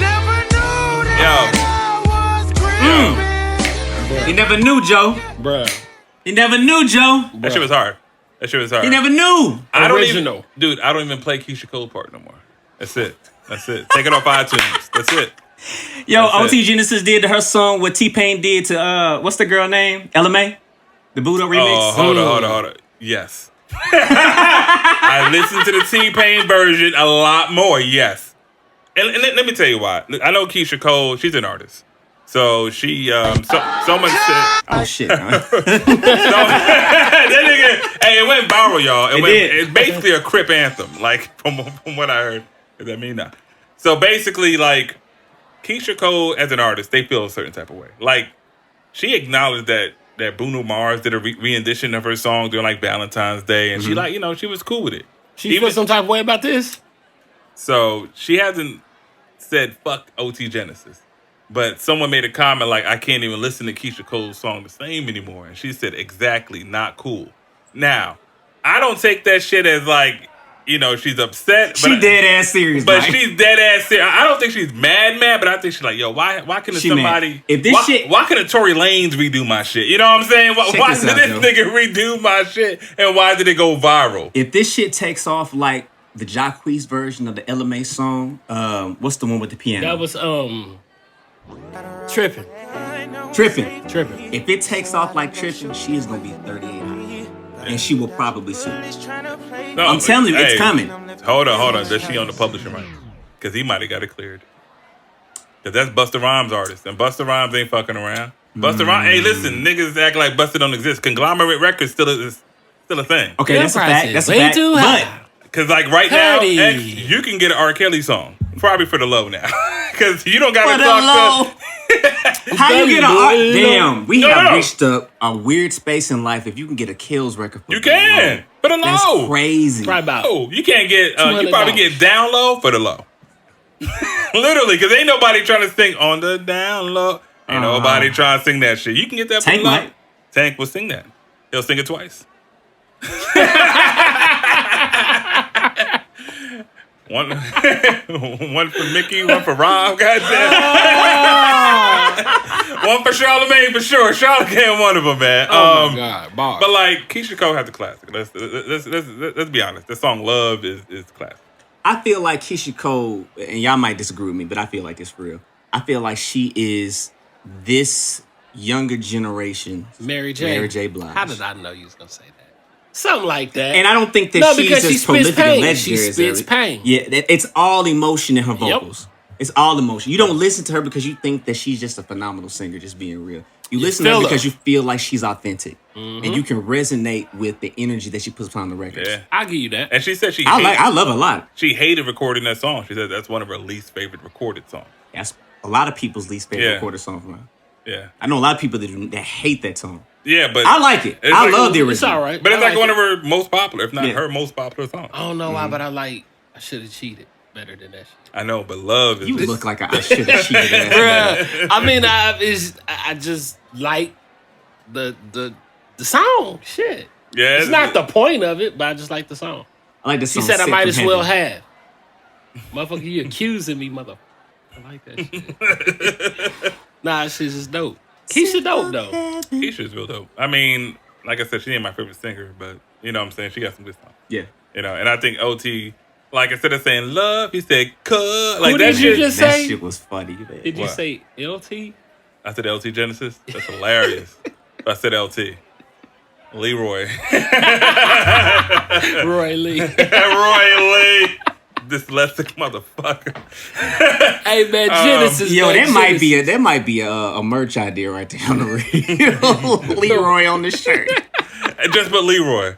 Never knew that I was crippin'. He never knew, Joe. Bruh. He never knew, Joe. That shit was hard. He never knew. I don't Original. even, I don't even play Keisha Cole part no more. That's it. Take it off iTunes. That's it. Yo, That's OT it. Genesis did her song what T-Pain did to, what's the girl name? LMA? The Buddha remix? Oh, hold on. Yes. I listened to the T-Pain version a lot more, yes. And let me tell you why. Look, I know Keisha Cole, she's an artist. So she, someone said... Oh, shit. that nigga, hey, went viral, y'all. did. It's basically a Crip anthem, like from what I heard. Does that mean that? So basically, like Keisha Cole as an artist, they feel a certain type of way. Like she acknowledged that Bruno Mars did a rendition of her song during like Valentine's Day, and she like she was cool with it. She feels some type of way about this. So she hasn't said fuck OT Genesis. But someone made a comment like, I can't even listen to Keisha Cole's song the same anymore. And she said, exactly, not cool. Now, I don't take that shit as like, she's upset. She dead ass serious. But she's dead ass serious. I don't think she's mad, but I think she's like, yo, why can somebody... If this shit... Why can a Tory Lanez redo my shit? You know what I'm saying? Why did this nigga redo my shit? And why did it go viral? If this shit takes off like the Jacquees version of the LMA song, what's the one with the piano? That was, Tripping. If it takes off like Tripping, she is going to be 38. And she will probably sue. No, I'm telling you, it's coming. Hold on. Does she on the publishing right? Because he might have got it cleared. Because that's Busta Rhymes' artist. And Busta Rhymes ain't fucking around. Busta Rhymes, hey, listen, niggas act like Busta don't exist. Conglomerate Records still a thing. Okay, that's a fact. That's a way fact. too high. Because like right now, Cuddy. you can get an R. Kelly song. Probably for the low now. Because you don't got For to the talk low. to... How you get an Damn, we have No. reached a weird space in life. If you can get a Kills record, for You can. For the low. That's crazy. Probably about Oh, you can't get. You probably $200. get down low for the low. Literally, because ain't nobody trying to sing on the down low. Ain't nobody trying to sing that shit. You can get that for Tank the low. might. Tank will sing that. He'll sing it twice. One for Mickey, one for Rob. Goddamn. One for Charlamagne for sure. Charlamagne, one of them, man. Oh my God, bar. But like Keisha Cole has the classic. Let's be honest. The song "Love" is classic. I feel like Keisha Cole, and y'all might disagree with me, but I feel like it's for real. I feel like she is this younger generation Mary J. Blige. How did I know you was gonna say that? Something like that. And I don't think that she's because as she spits prolific and pain. legendary She as spits her. pain. Yeah, it's all emotion in her vocals. It's all emotion. You don't listen to her because you think that she's just a phenomenal singer, just being real. You listen to her because you feel like she's authentic. And you can resonate with the energy that she puts on the records. Yeah, I'll give you that. and she said I love her a lot. She hated recording that song. She said that's one of her least favorite recorded songs. That's a lot of people's least favorite Yeah. recorded song from her. Yeah, I know a lot of people that hate that song. yeah, but I like it. It's I like- love the original. It's all right. But it's I like one it. of her most popular, if not Yeah. her most popular song. I don't know why, but I should have cheated better than that shit. I know, but "Love" is You just- look like I should have cheated. ass. Bruh, I mean, I just like the song. Shit. yeah, It's not the point of it, but I just like the song. I like the She song. said I Sick might from as well Heaven. have. Motherfucker, you accusing me, mother. I like that shit. Nah, shit's just dope. Keisha dope, though. Keisha's real dope. I mean, like I said, she ain't my favorite singer, but you know what I'm saying? She got some good songs. Yeah. And I think OT, like instead of saying love, he said "cuh." Like Who that did you shit. just That say? shit was funny. Man. Did you What? say LT? I said LT Genesis. That's hilarious. I said LT. Leroy. Roy Lee. Roy Lee. Dyslexic motherfucker. Hey man, Genesis. Yo, man, that might be a merch idea right there on the radio. Leroy on the shirt. Just but Leroy.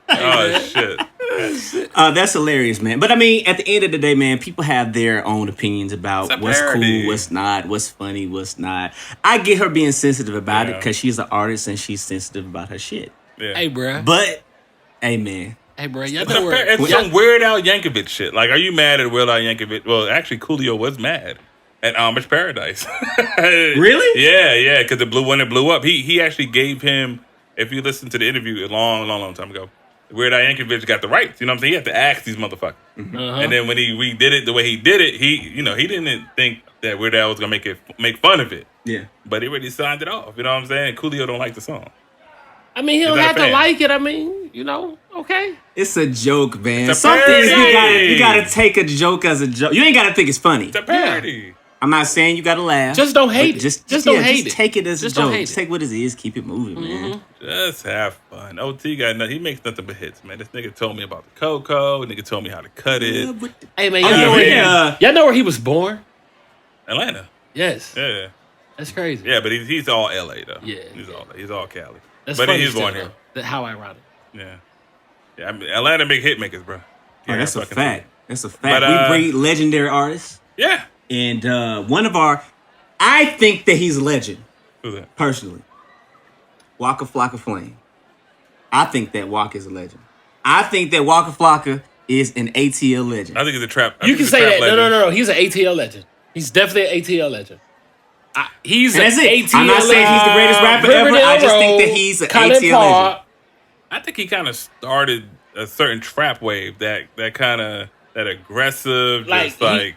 Oh shit. That's hilarious, man. But I mean, at the end of the day, man, people have their own opinions about It's a what's parody. cool, what's not, what's funny, what's not. I get her being sensitive about it Yeah. because she's an artist and she's sensitive about her shit. Yeah. Hey, bruh. But, hey, man, Hey, bruh. Y'all It's, know where? it's some Weird Al Yankovic shit. Like, are you mad at Weird Al Yankovic? Well, actually, Coolio was mad at Amish Paradise. Really? Yeah, because when it blew up, he actually gave him. If you listen to the interview a long time ago, Weird Al Yankovic got the rights. You know what I'm saying? He had to ask these motherfuckers. And then when he redid it the way he did it, he didn't think that Weird Al was gonna make fun of it. yeah. But he already signed it off. You know what I'm saying? Coolio don't like the song. I mean, he He's don't not a have to fan. like it. I mean, you know, okay. It's a joke, man. It's a Some things parody. you gotta take a joke as a joke. You ain't gotta think it's funny. It's a parody. I'm not saying you gotta laugh. Just don't hate but it. Just don't hate it. Take it as Just a don't joke. hate Just it. take what it is. Keep it moving, man. Just have fun. OT got nothing. He makes nothing but hits, man. This nigga told me about the cocoa. Nigga told me how to cut it. Hey man, Oh, y'all know where he was born? Atlanta. Yes. Yeah. That's crazy. Yeah, but he's all LA though. Yeah. He's all Cali. That's but funny he's still, born here. though. How ironic. Yeah. Yeah, I mean, Atlanta big hit makers, bro. Yeah, that's a fact. That's a fact. We breed legendary artists. Yeah. And I think that he's a legend. Who's that? Personally. Wacka Flacka Flame. I think that Wacka is a legend. I think that Wacka Flacka is an ATL legend. I think he's a trap. You can say that. No. He's an ATL legend. He's definitely an ATL legend. He's an ATL. I'm not saying he's the greatest rapper ever. I just think that he's an ATL legend. I think he kind of started a certain trap wave that kind of that aggressive, shit that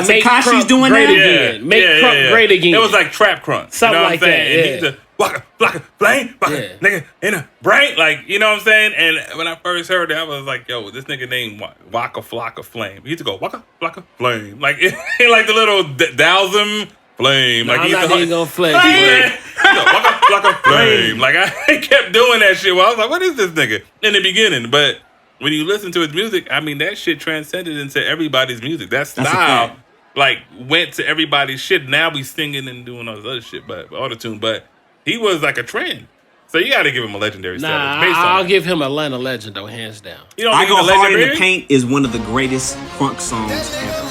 Tekashi's doing now. Make Crunk great again. It was like trap crunk, something like that. And he's a Wacka Flacka Flame, nigga in a brain, like, you know what I'm saying. And when I first heard that, I was like, yo, this nigga named Wacka Flacka Flame. He used to go Wacka Flacka Flame, like like the little Dowsum Flame. No, like I'm not even gonna flame. Wacka Flacka Flame. Like I kept doing that shit. Well, I was like, what is this nigga in the beginning? But when you listen to his music, I mean, that shit transcended into everybody's music. That style, like, went to everybody's shit. Now we singing and doing all this other shit, but auto-tune. But he was like a trend. So you got to give him a legendary status. I'll give him Atlanta legend, though, hands down. You don't I Go Hard in the Paint is one of the greatest crunk songs ever.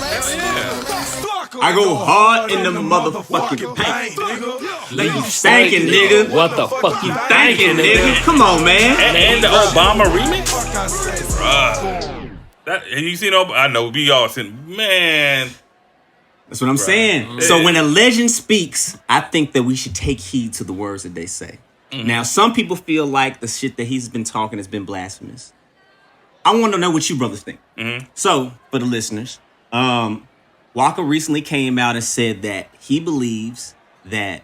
I go hard in the motherfucking paint. Like you thinking, nigga. What the fuck you thinking, nigga? Come on, man. And the Obama remix? Bruh. You seen Obama? I know, we all seen, man. That's what I'm saying. So when a legend speaks, I think that we should take heed to the words that they say. Mm-hmm. Now, some people feel like the shit that he's been talking has been blasphemous. I want to know what you brothers think. Mm-hmm. So, for the listeners, Wacka recently came out and said that he believes that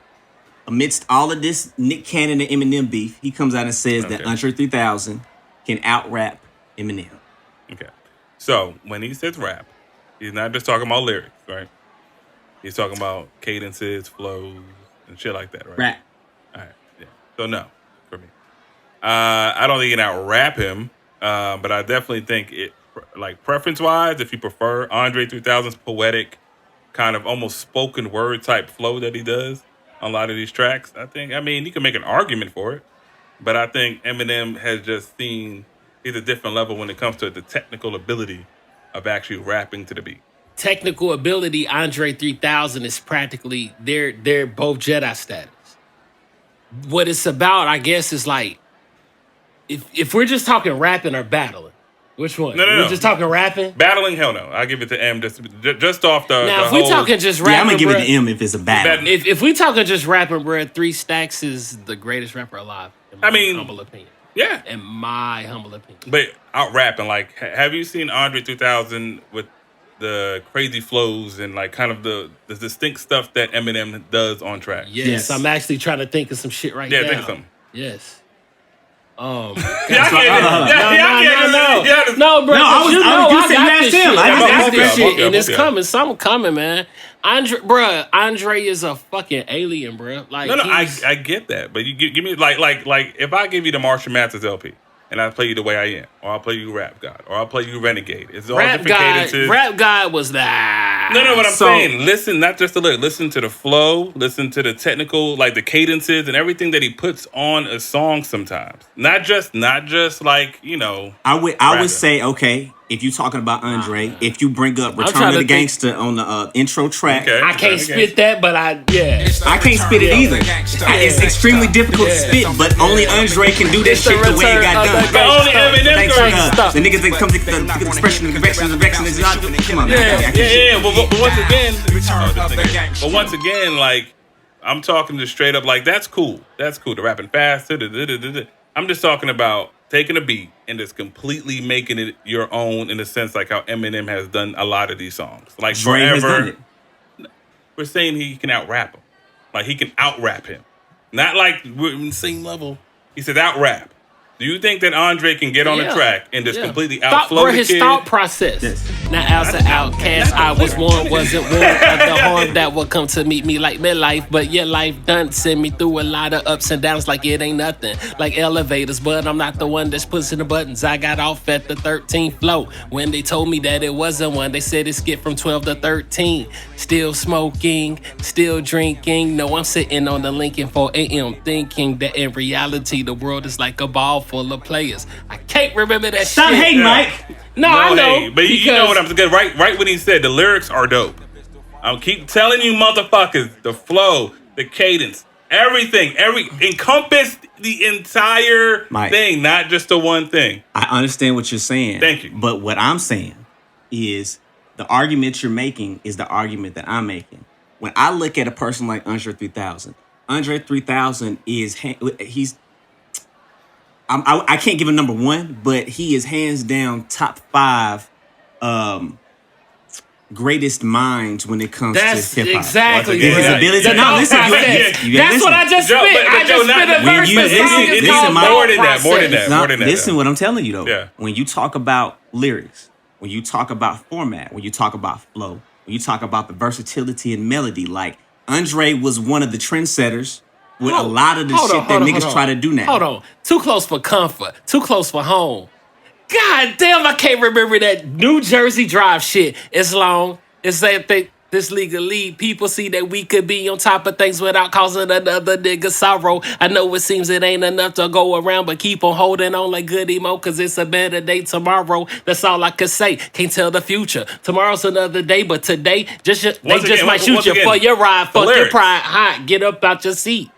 amidst all of this Nick Cannon and Eminem beef, he comes out and says that Andre 3000 can out-rap Eminem. Okay. So, when he says rap, he's not just talking about lyrics, right? He's talking about cadences, flows, and shit like that, right? Rap. All right. Yeah. So, no, for me. I don't think he can out-rap him, but I definitely think it, like, preference-wise, if you prefer Andre 3000's poetic, kind of almost spoken word type flow that he does on a lot of these tracks, I mean, you can make an argument for it, but I think Eminem has just seen he's a different level when it comes to the technical ability of actually rapping to the beat. Technical ability, Andre 3000 is practically, they're both Jedi status. What it's about, I guess, is like, if we're just talking rapping or battling, which one? No. We're just talking rapping? Battling, hell no. I'll give it to M just off the Now, the if we're talking just rapping, I'm going to give it to M if it's a battle. If we talking just rapping, bro, 3 Stacks is the greatest rapper alive, in my humble opinion. Yeah. In my humble opinion. But out rapping, like, have you seen Andre 3000 with the crazy flows and, like, kind of the distinct stuff that Eminem does on track? Yes. I'm actually trying to think of some shit right now. Yeah, think of something. Yes. No, bro. No, I got this shit, and it's coming. Something coming, man. Andre is a fucking alien, bro. Like, I get that, but you give me like if I give you the Marshall Mathers LP and I play you The Way I Am, or I'll play you Rap God, or I'll play you Renegade. It's all different cadences. Rap God was that. No, what I'm saying, listen, not just the lyric, listen to the flow, listen to the technical, like the cadences and everything that he puts on a song sometimes. Not just like, you know. I would say, okay, if you're talking about Andre, if you bring up Return of the Gangster on the intro track. Okay, I can't spit that, but I can't spit it either. It's extremely difficult to spit, but only Andre can do that shit the way it got done. But only Eminem the niggas that come to the expression and correction is not. Come on, man. Yeah. But once again, like, I'm talking just straight up, like, that's cool. That's cool. The rapping fast. I'm just talking about taking a beat and just completely making it your own in the sense like how Eminem has done a lot of these songs. Like, Dre has done it. We're saying he can out-rap him. Like, he can out-rap him. Not like we're in the same level. He said out-rap. Do you think that Andre can get on the track and just completely outflow the kid? His thought process. Yes. Now as an outcast, I was warned, wasn't warned of the harm that would come to meet me like midlife. But yet life done send me through a lot of ups and downs like it ain't nothing. Like elevators, but I'm not the one that's pushing the buttons. I got off at the 13th floor. When they told me that it wasn't one, they said it skipped from 12 to 13. Still smoking, still drinking. No, I'm sitting on the Lincoln 4 a.m. thinking that in reality the world is like a ball full of players. I can't remember that Stop shit. hating, Mike. No, I know. Hey, but you know what I'm saying. Right when he said the lyrics are dope. I'll keep telling you, motherfuckers, the flow, the cadence, everything, encompass the entire thing, not just the one thing. I understand what you're saying. Thank you. But what I'm saying is the argument you're making is the argument that I'm making. When I look at a person like Andre 3000, Andre 3000 he's. I can't give a number one, but he is hands down top 5 greatest minds when it comes to hip hop. Exactly. His ability. No, listen. That's what I just spit. I just spit a verse. More than that. Listen, what I'm telling you though. Yeah. When you talk about lyrics, when you talk about format, when you talk about flow, when you talk about the versatility and melody, like Andre was one of the trendsetters. With a lot of the shit that niggas try to do now. Hold on. Too close for comfort. Too close for home. God damn, I can't remember that New Jersey Drive shit. It's long. It's that this league of lead. People see that we could be on top of things without causing another nigga sorrow. I know it seems it ain't enough to go around, but keep on holding on like good emo, cause it's a better day tomorrow. That's all I could say. Can't tell the future. Tomorrow's another day, but today, they just might shoot you for your ride. Fuck your pride. Hot. Get up out your seat.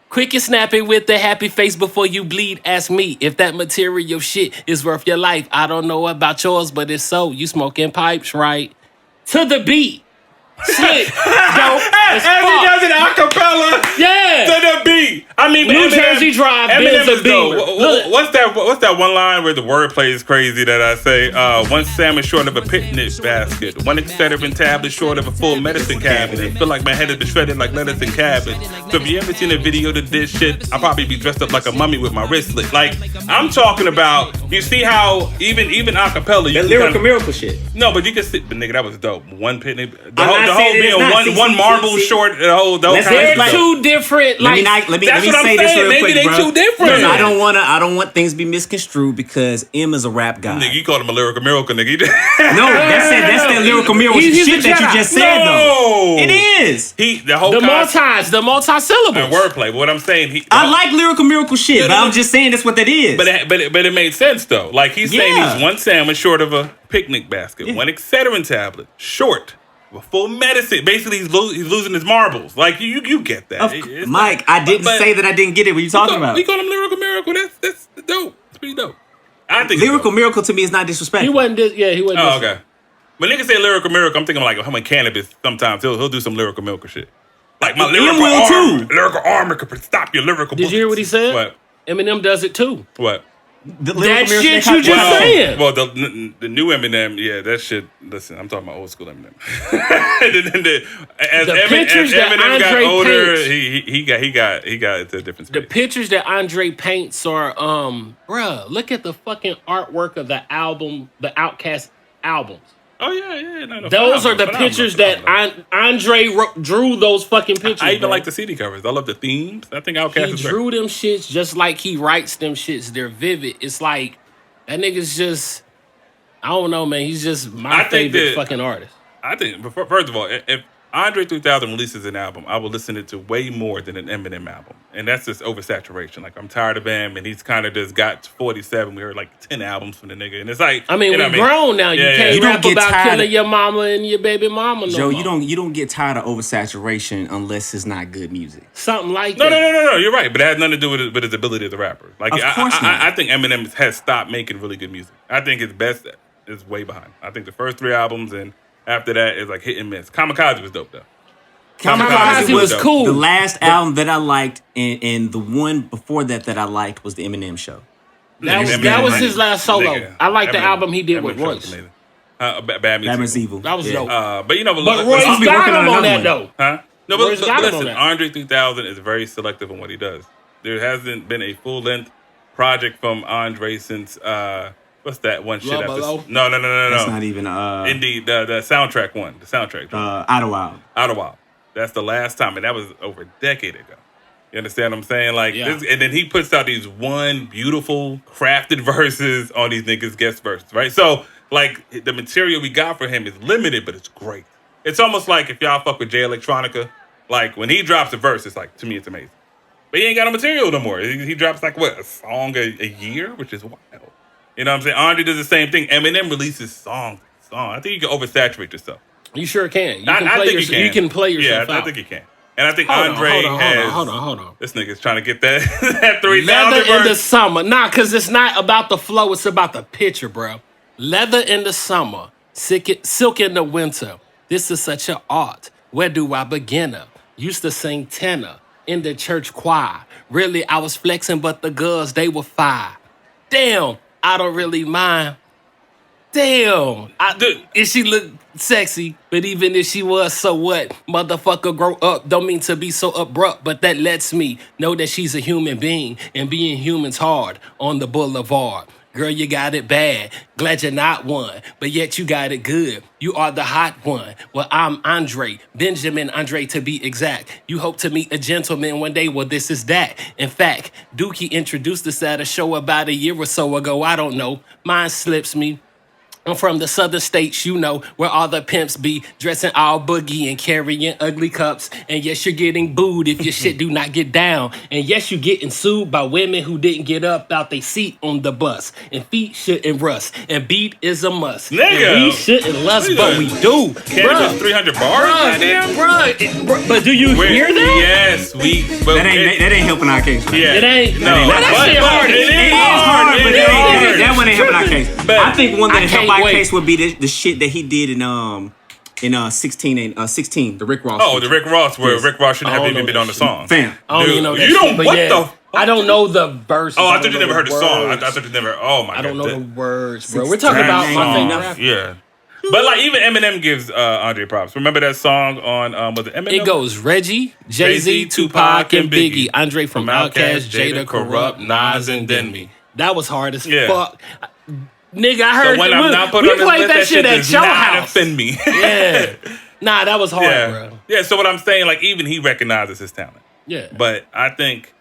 Quick and snappy with the happy face before you bleed. Ask me if that material shit is worth your life. I don't know about yours, but it's so. You smoking pipes, right? To the beat. Slick. Dope. As he does it acapella. Yeah. To the beat. I mean, New Jersey Drive. Eminem is dope. What's that one line where the wordplay is crazy that I say? One salmon short of a picnic basket. One Excedrin tablet short of a full medicine cabinet. Feel like my head has been shredded like lettuce and cabbage. So if you ever seen a video to this shit, I'll probably be dressed up like a mummy with my wristlet. Like, I'm talking about, you see how even acapella. That lyrical miracle shit. No, but you can see, but nigga, that was dope. One picnic. The whole being one marble short. The whole they're two different. Let me say this real quick, Maybe they bro. too different. I don't want things to be misconstrued because M is a rap guy. Nigga, you called him a lyrical miracle, nigga. No, that's that lyrical miracle shit that you just said though. It is. The multi-syllables. And wordplay. But what I'm saying, I like lyrical miracle shit, but I'm just saying that's what that is. But it made sense though. Like he's saying he's one sandwich short of a picnic basket, one Excedrin tablet short. Full medicine. Basically, he's losing his marbles. Like you get that, Mike. I didn't say that I didn't get it. What are you talking about? We call him lyrical miracle. That's dope. It's pretty dope. I think lyrical miracle to me is not disrespectful. He wasn't. He wasn't. Oh, okay. When niggas say lyrical miracle, I'm thinking like how cannabis. Sometimes he'll do some lyrical miracle shit. Like my lyrical armor could stop your lyrical. Did you hear what he said? What? Eminem does it too. What? That shit you just saying. Well, the new Eminem, yeah, that shit. Listen, I'm talking about old school Eminem. As Eminem got older, he got into a different space. The pictures that Andre paints are, bruh, look at the fucking artwork of the album, the Outkast albums. Oh yeah. No, those are the pictures that Andre drew. Those fucking pictures. I even like the CD covers. I love the themes. I think Outkast is great. He drew them shits just like he writes them shits. They're vivid. It's like that nigga's just. I don't know, man. He's just my favorite fucking artist. I think, first of all, if Andre 3000 releases an album, I will listen to way more than an Eminem album. And that's just oversaturation. Like, I'm tired of him, and he's kind of just got 47. We heard like 10 albums from the nigga. And it's like, I mean, we're grown now. You can't rap about killing your mama and your baby mama. Joe, you don't get tired of oversaturation unless it's not good music. Something like that. No, you're right. But it has nothing to do with his ability as a rapper. Like, of course not. I think Eminem has stopped making really good music. I think his best is way behind. I think the first 3 albums and after that is like hit and miss. Kamikaze was dope, though. Kamikaze was cool. The last album that I liked and the one before that I liked was the Eminem Show. That was his last solo. Nigga. I like the album he did with Royce. Bad Meets Evil. That was dope. But Royce got him on that though. Huh? No, but listen, Andre 3000 is very selective on what he does. There hasn't been a full-length project from Andre since What's that one shit? Below? No. That's not even Indeed, the soundtrack one. The soundtrack. Out of Wild. Out of Wild. That's the last time, and that was over a decade ago. You understand what I'm saying? Like, this, and then he puts out these one beautiful crafted verses on these niggas' guest verses, right? So, like, the material we got for him is limited, but it's great. It's almost like if y'all fuck with Jay Electronica, like when he drops a verse, it's like, to me, it's amazing. But he ain't got no material no more. He drops like what, a song a year, which is wild. You know what I'm saying? Andre does the same thing. Eminem releases song. I think you can oversaturate yourself. You sure can. You You can play yourself out. out. I think you can. And I think Andre has... Hold on. This nigga's trying to get that, that 3,000 Leather in the summer. Nah, because it's not about the flow. It's about the picture, bro. Leather in the summer. Silk in the winter. This is such an art. Where do I begin? Used to sing tenor in the church choir. Really, I was flexing, but the girls, they were fire. Damn, I don't really mind. Damn. If she look sexy, but even if she was, so what? Motherfucker, grow up. Don't mean to be so abrupt, but that lets me know that she's a human being, and being human's hard on the boulevard. Girl, you got it bad. Glad you're not one, but yet you got it good. You are the hot one. Well, I'm Andre, Benjamin Andre to be exact. You hope to meet a gentleman one day. Well, this is that. In fact, Dookie introduced us at a show about a year or so ago. I don't know. Mine slips me. I'm from the southern states, you know, where all the pimps be dressing all boogie and carrying ugly cups. And yes, you're getting booed if your shit do not get down. And yes, you're getting sued by women who didn't get up out their seat on the bus. And feet shouldn't rust. And beat is a must. Nigga. And we shouldn't lust, but we do. Can't 300 bars? Bruh. But do you hear that? Yes, that ain't helping our case. Yeah. It ain't. No, that shit hard. It is hard. But that one ain't helping our case. But I think one that helped our wait. case would be the shit that he did in 16, the Rick Ross. Oh, the Rick Ross, where Rick Ross shouldn't have even been on the song. Fam. I don't even know that you don't, shit, but what yeah, the... I don't know the verses. Oh, I thought you never heard the song. I thought you never... Oh, my God. I don't know the words, bro. We're talking about my favorite rapper. Yeah. But like even Eminem gives Andre props. Remember that song on was it Eminem? It goes Reggie, Jay-Z, Tupac, and Biggie. Andre from Outkast, Jada, Corrupt, Nas, and Demi. That was hard as fuck. Nigga, I heard so when I'm not put we on this played list, that shit at does your not house. offend me. Yeah. Nah, that was hard, bro. Yeah, so what I'm saying, like even he recognizes his talent. Yeah. But I think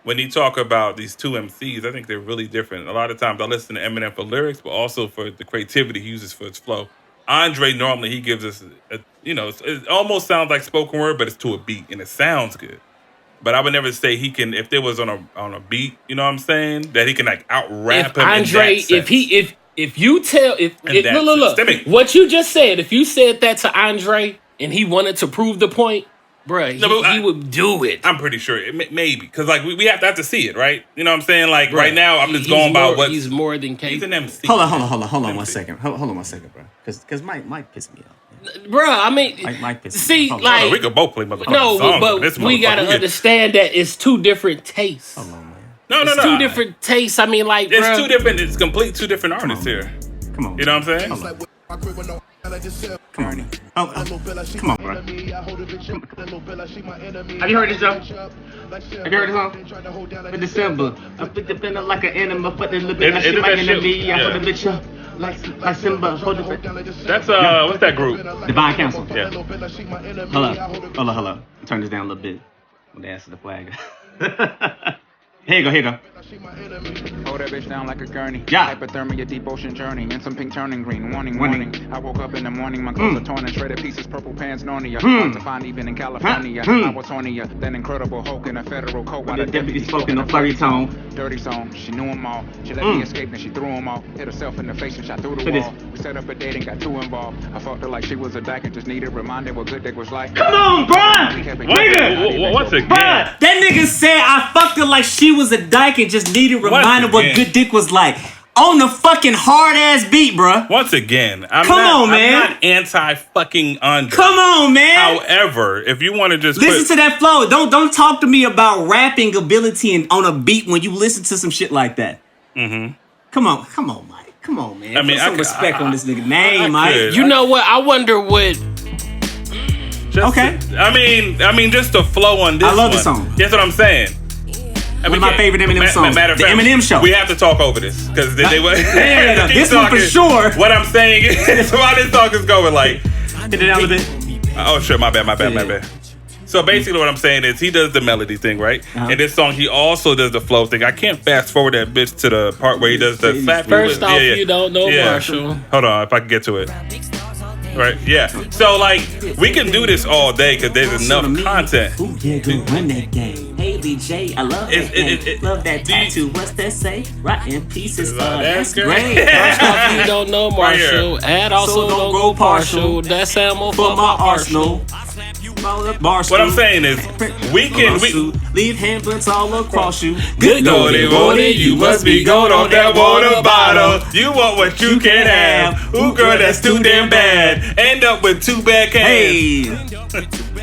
when you talk about these two MCs, I think they're really different. A lot of times I listen to Eminem for lyrics, but also for the creativity he uses for his flow. Andre, normally he gives us, it almost sounds like spoken word, but it's to a beat, and it sounds good. But I would never say he can, if there was on a beat, you know what I'm saying, that he can like out rap him. Andre, if you tell, look, what you just said, if you said that to Andre and he wanted to prove the point, bruh, he would do it. I'm pretty sure, maybe, because like we have to see it, right? You know what I'm saying? Like right now, I'm just going by what he's more than capable. He's an MC. Hold on 1 second. Hold on 1 second, bro. Because Mike pissed me off. Bruh, I mean, see, like we could both play motherfucking songs, but we gotta understand that it's two different tastes. Hold on, man. No. Two different tastes. I mean, like, it's bruh, two different. It's complete two different artists here. Come on, you know what I'm saying? Come on, come on, bro. Have you heard this song? In December, I picked up in like an animal, but the little bit like she my enemy. I hold the bitch up. Like Simba, hold it. That's what's that group? Divine Council. Yeah. Hold up. Turn this down a little bit. I'm gonna answer the flag. Here you go. Hold that bitch down like a gurney. Yeah. Hypothermia, deep ocean journey, and some pink turning green. Warning. I woke up in the morning, my clothes are torn and shredded pieces, purple pants, Narnia. Hard to find even in California. I was hornier than Incredible Hulk in a federal coat. While the deputy spoke in a flirty tone. Dirty song, she knew them all. She let me escape and she threw them all. Hit herself in the face and shot through the wall. We set up a date and got too involved. I fucked her like she was a dyke and just needed reminded what good dick was like. Come on, bruh! Nigga! Once again. Bruh, that nigga said I fucked her like she was a dyke and just needed reminded what good dick was like. On the fucking hard ass beat, bruh. Once again, I'm not anti fucking Andre. Come on, man. However, if you want to just listen to that flow, don't talk to me about rapping ability and on a beat when you listen to some shit like that. Mm-hmm. Come on, Mike. Come on, man. I mean, put some respect on this nigga name, Mike. You know what? I wonder what. I mean, just the flow on this. I love the song. That's what I'm saying. One of my favorite Eminem songs. Matter of the fact, Eminem Show. We have to talk over this because they yeah, this one for sure. What I'm saying is why this song is going like. Hit it out a bit. Oh shit! My bad. So basically, what I'm saying is he does the melody thing, right? In this song, he also does the flow thing. I can't fast forward that bitch to the part where he does the slap. First off, you don't know Marshall. Hold on, if I can get to it. Right, yeah. So, like, we can do this all day because there's enough content. Ooh, yeah, go run that game. Hey, BJ, I love that game. Love that tattoo. What's that say? Rotten pieces. That's great. First off, you don't know Marshall. And also don't go partial. That's ammo for my arsenal. What I'm saying is, we leave handprints all across you. Good golden, you must be gold on that water bottle. You want what you can't have. Ooh, girl, that's too damn bad. End up with 2 bad cans. Hey.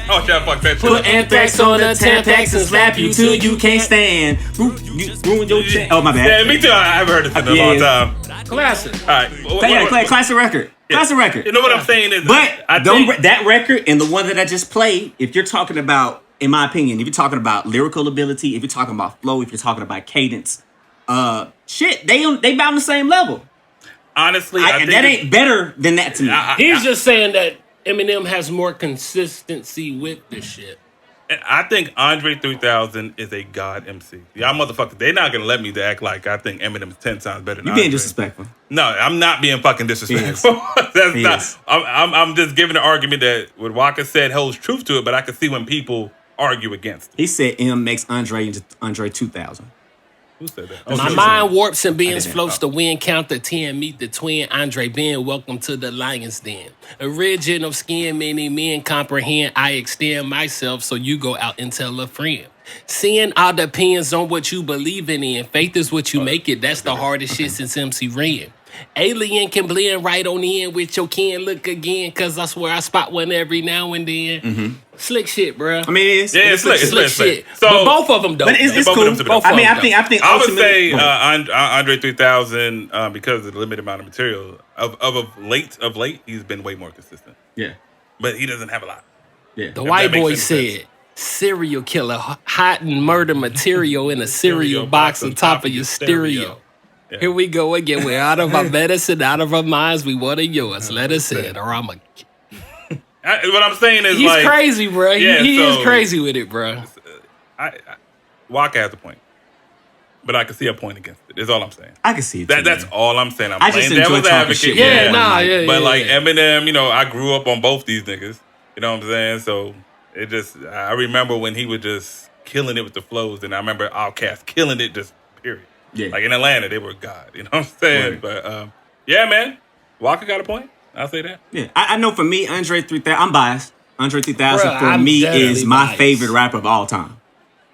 Oh, shit, fuck that shit. Put anthrax on the Tampax and slap you till you can't stand. Ruin your chest. Oh, my bad. Yeah, me too. I haven't heard this in a long time. Classic. All right. Classic record. Classic record. You know what I'm saying is, but that record and the one that I just played, if you're talking about, in my opinion, if you're talking about lyrical ability, if you're talking about flow, if you're talking about cadence, shit, they about on the same level. Honestly, I think that ain't better than that to me. He's just saying that Eminem has more consistency with this shit. I think Andre 3000 is a god MC. Y'all motherfuckers, they're not gonna let me act like I think Eminem's 10 times better than You being Andre. disrespectful. No, I'm not being fucking disrespectful. That's not. I'm just giving an argument that what Wacka said holds truth to it, but I can see when people argue against it. He said M makes Andre into Andre 2000. Who said that? My mind warps and bends, floats the wind, count the 10, meet the twin, Andre Ben, welcome to the lion's den. Original skin, many men comprehend, I extend myself so you go out and tell a friend. Seeing all depends on what you believe in. Faith is what you make it, that's the hardest shit since MC Ren. Alien can blend right on in with your kin. Look again, cause I swear I spot one every now and then. Mm-hmm. Slick shit, bro. I mean, it's slick shit. So, but both of them, though. But it's cool. I think. I would say Andre 3000 because of the limited amount of material. Of late, he's been way more consistent. Yeah, but he doesn't have a lot. Yeah, the white boy said. Serial killer, hot and murder material in a cereal box on top of your stereo. Yeah. Here we go again. We're out of our medicine, out of our minds. We wanted yours. Let us in, or I'm a. What I'm saying is, he's like, crazy, bro. Yeah, he is crazy with it, bro. Wacka has a point, but I can see a point against it. Is all I'm saying. I can see it. That's all I'm saying. I'm playing just devil's advocate. Shit, But like Eminem, I grew up on both these niggas. You know what I'm saying? So. It just, I remember when he was just killing it with the flows, and I remember Outkast killing it just, period. Yeah. Like in Atlanta, they were God, you know what I'm saying? Right. But, yeah, man, Wacka got a point. I'll say that. Yeah, I know for me, Andre 3000, I'm biased. Andre 3000 for me is my favorite rapper of all time.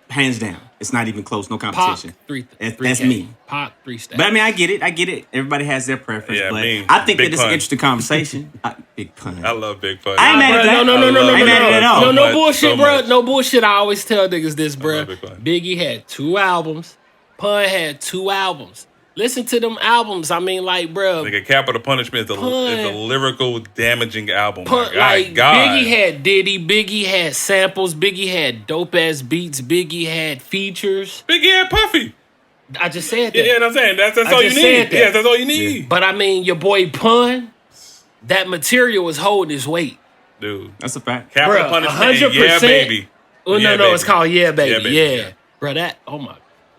Hands down. It's not even close, no competition. That's me. Pop 3 stacks. But I mean, I get it. Everybody has their preference. Yeah, but I think that it's an interesting conversation. Big pun. I love Big Pun. I ain't mad at that. No. I ain't mad at all. No bullshit, bro. No bullshit. I always tell niggas this, bro. Biggie had 2 albums. Pun had 2 albums. Listen to them albums. I mean, like, bro. Like Capital Punishment is a lyrical, damaging album. Like Biggie had Diddy. Biggie had samples. Biggie had dope-ass beats. Biggie had features. Biggie had Puffy. I just said that. Yeah, I'm saying. That's all you need. Yes, that's all you need. Yeah. But, I mean, your boy Pun, that material was holding his weight. Dude. That's a fact. Capital Punishment, 100%. Yeah, baby. Oh, no, it's called Yeah, Baby. Yeah. Bro, oh, my.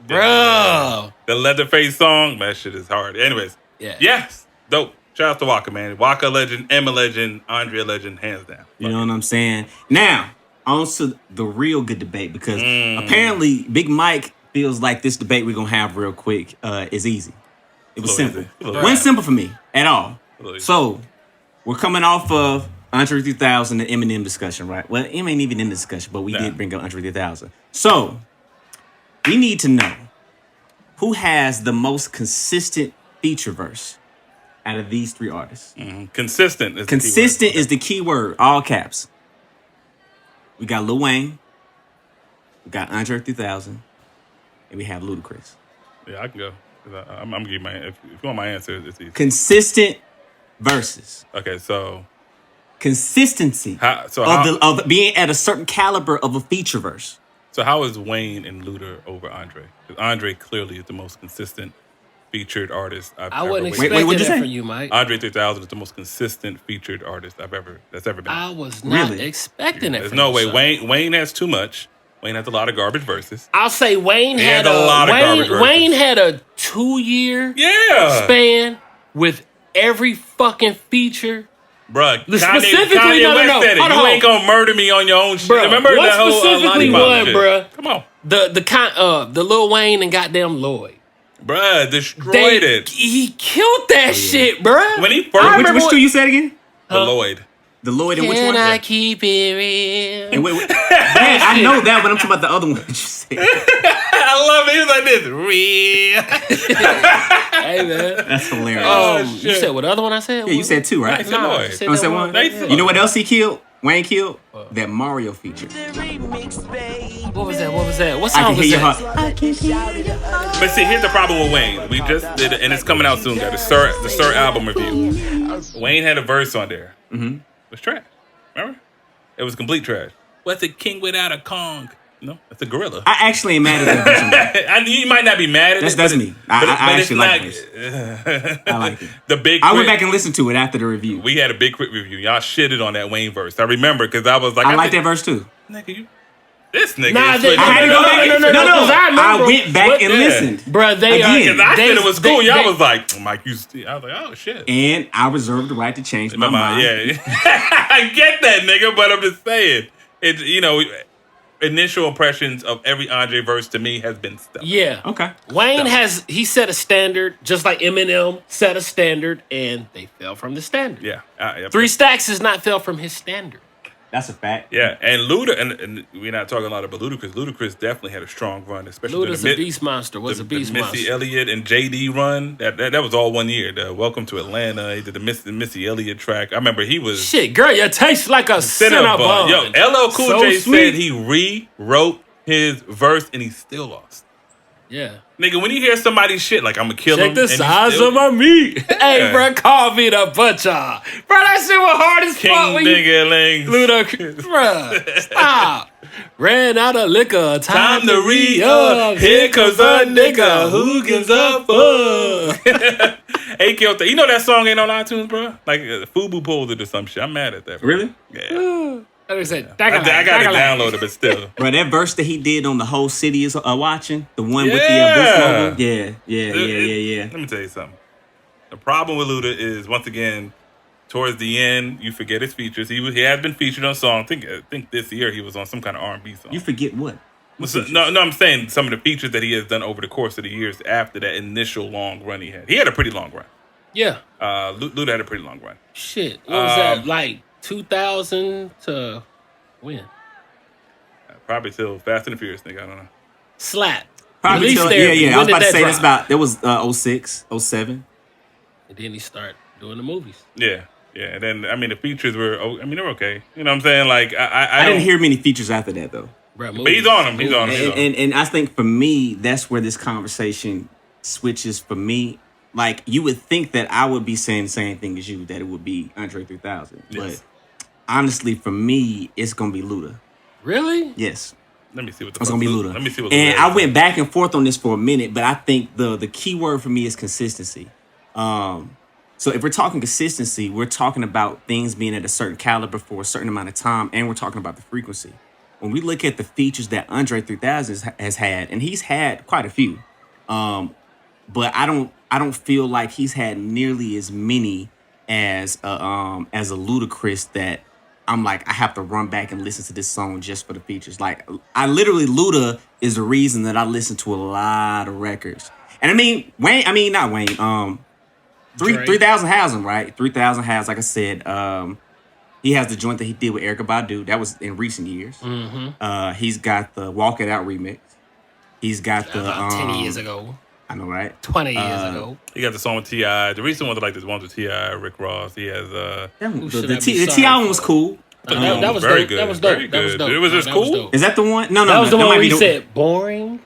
Bro. The Leatherface song, that shit is hard. Anyways. Yeah. Yes. Dope. Shout out to Wacka, man. Wacka legend, Emma legend, Andre legend, hands down. You know what I'm saying? Now, on to the real good debate, because apparently Big Mike feels like this debate we're going to have real quick is easy. It was simple. It wasn't simple for me at all. So, we're coming off of Andre 3000 and Eminem discussion, right? Well, M ain't even in the discussion, but we did bring up Andre 3000. So, we need to know who has the most consistent feature verse out of these 3 artists. Mm-hmm. Consistent is the key word, all caps. We got Lil Wayne, we got Andre 3000, and we have Ludacris. Yeah, I can go. I'm gonna give my. If you want my answer, it's easy. Consistent verses. Okay, so consistency of being at a certain caliber of a feature verse. So how is Wayne and Luda over Andre? Because Andre clearly is the most consistent featured artist I've I ever wasn't witnessed. expecting what'd you that say? from you, Mike. Andre 3000 is the most consistent featured artist that's ever been. I was not Really? expecting that There's from no you, way. son. Wayne has too much. Wayne has a lot of garbage verses. I'll say Wayne He had had a lot of garbage verses. Wayne had a 2-year Yeah. span with every fucking feature. Bruh, Specifically, Kanye no, West said it. hold You on. ain't gonna murder me on your own shit. Bruh, Remember what that whole specifically Lollipop one, shit? bruh? Come on. The Lil Wayne and goddamn Lloyd. Bruh, destroyed it. He killed that shit, bruh. When he first... I Which remember two you said again? The Lloyd. The Lloyd and which Can one? I keep it real? And wait. Man, I know that, but I'm talking about the other one that you said. I love it. He was like this. Real. Hey, man. That's hilarious. You said what other one I said? Yeah, you said two, right? I said Lloyd. I said You that said one. one? You know what else he killed? Wayne killed? That Mario feature. What was that? What I song can was hear your that? heart. But see, here's the problem with Wayne. We just did it, and it's coming out soon, guys. The Sir album review. Wayne had a verse on there. Mm-hmm. It was trash. Remember? It was complete trash. What's a king without a Kong? No, it's a gorilla. I actually am mad at that. You might not be mad at it. That's but me. I actually like this. it. I like it. The big. I went crit- back and listened to it after the review. We had a big crit review. Y'all shitted on that Wayne verse. I remember because I was like, I like think- that verse too. Nigga, this nigga. Nah, is they- switching I had to it go up. back. No, No, 'cause I remember went back what- and yeah. listened. Bruh, they Again. Because I said it was cool. Y'all they- was like, Mike, you. I was like, oh shit. And I reserve the right to change my mind. Yeah, I get that, nigga. But I'm just saying, initial impressions of every Andre verse to me has been stuff. Yeah. Okay. Wayne he set a standard, just like Eminem set a standard, and they fell from the standard. Yeah. 3 Stacks has not fell from his standard. That's a fact. Yeah, and Luda, and we're not talking a lot about Ludacris. Ludacris definitely had a strong run, especially Luda's a beast monster. Was a beast the Missy monster. Elliott and JD run. That was all 1 year. The Welcome to Atlanta. He did the Missy Elliott track. I remember he was Shit, girl, you taste like a Cinnabon. Yo, LL Cool So J sweet. said he rewrote his verse and he still lost. Yeah. Nigga, when you hear somebody's shit like I'm gonna kill him, Check the and you size still- of my meat. Hey, Yeah. bro, call me the butcher. Bro, that shit was hard as King fuck when you Dingalings. Ludacris. Bruh, stop. Ran out of liquor. Time to re-up. Here comes a nigga who gives a fuck. Hey, killed that. You know that song ain't on iTunes, bro? Like Fubu pulled it or some shit. I'm mad at that. Bro. Really? Yeah. I said, I got it downloaded, but still. Bro, that verse that he did on The Whole City is watching, the one with the Yeah. Bush logo. Yeah. Let me tell you something. The problem with Luda is, once again, towards the end, you forget his features. He has been featured on songs. I think this year he was on some kind of R&B song. You forget what? No, I'm saying some of the features that he has done over the course of the years after that initial long run he had. He had a pretty long run. Yeah. Luda had a pretty long run. Shit. What was that? Like 2000 to when? Probably till Fast and the Furious, nigga. I don't know. Slap. Probably Release till, Therapy. yeah. I When was did about to that say drop? that was 06, 07. And then he started doing the movies. Yeah. And then, I mean, the features were, they were okay. You know what I'm saying? Like, I didn't hear many features after that though. Bruh, But he's on him. He's on him. And I think for me, that's where this conversation switches for me. Like, you would think that I would be saying the same thing as you, that it would be Andre 3000. Yes. But honestly, for me, it's going to be Luda. Really? Yes. Let me see what the It's going to be Luda. Let me see what And Luda I is. went back and forth on this for a minute, but I think the key word for me is consistency. So if we're talking consistency, we're talking about things being at a certain caliber for a certain amount of time, and we're talking about the frequency. When we look at the features that Andre 3000 has had, and he's had quite a few, but I don't feel like he's had nearly as many as a Ludacris that I'm like, I have to run back and listen to this song just for the features. Like, Luda is the reason that I listen to a lot of records. And not Wayne. 3000 has him, right? 3000 has, like I said, he has the joint that he did with Erykah Badu. That was in recent years. Mm-hmm. He's got the Walk It Out remix. He's got the About 10 years ago. I know, right? 20 years ago. He got the song with T.I. The recent ones are like this one with T.I., Rick Ross. He has The should I be T.I. sorry one was for? cool. That was very dope. good. That was dope. Very That was good. dope. It was just That cool? dope. Is that the one? No. That was the that one might where be he said boring.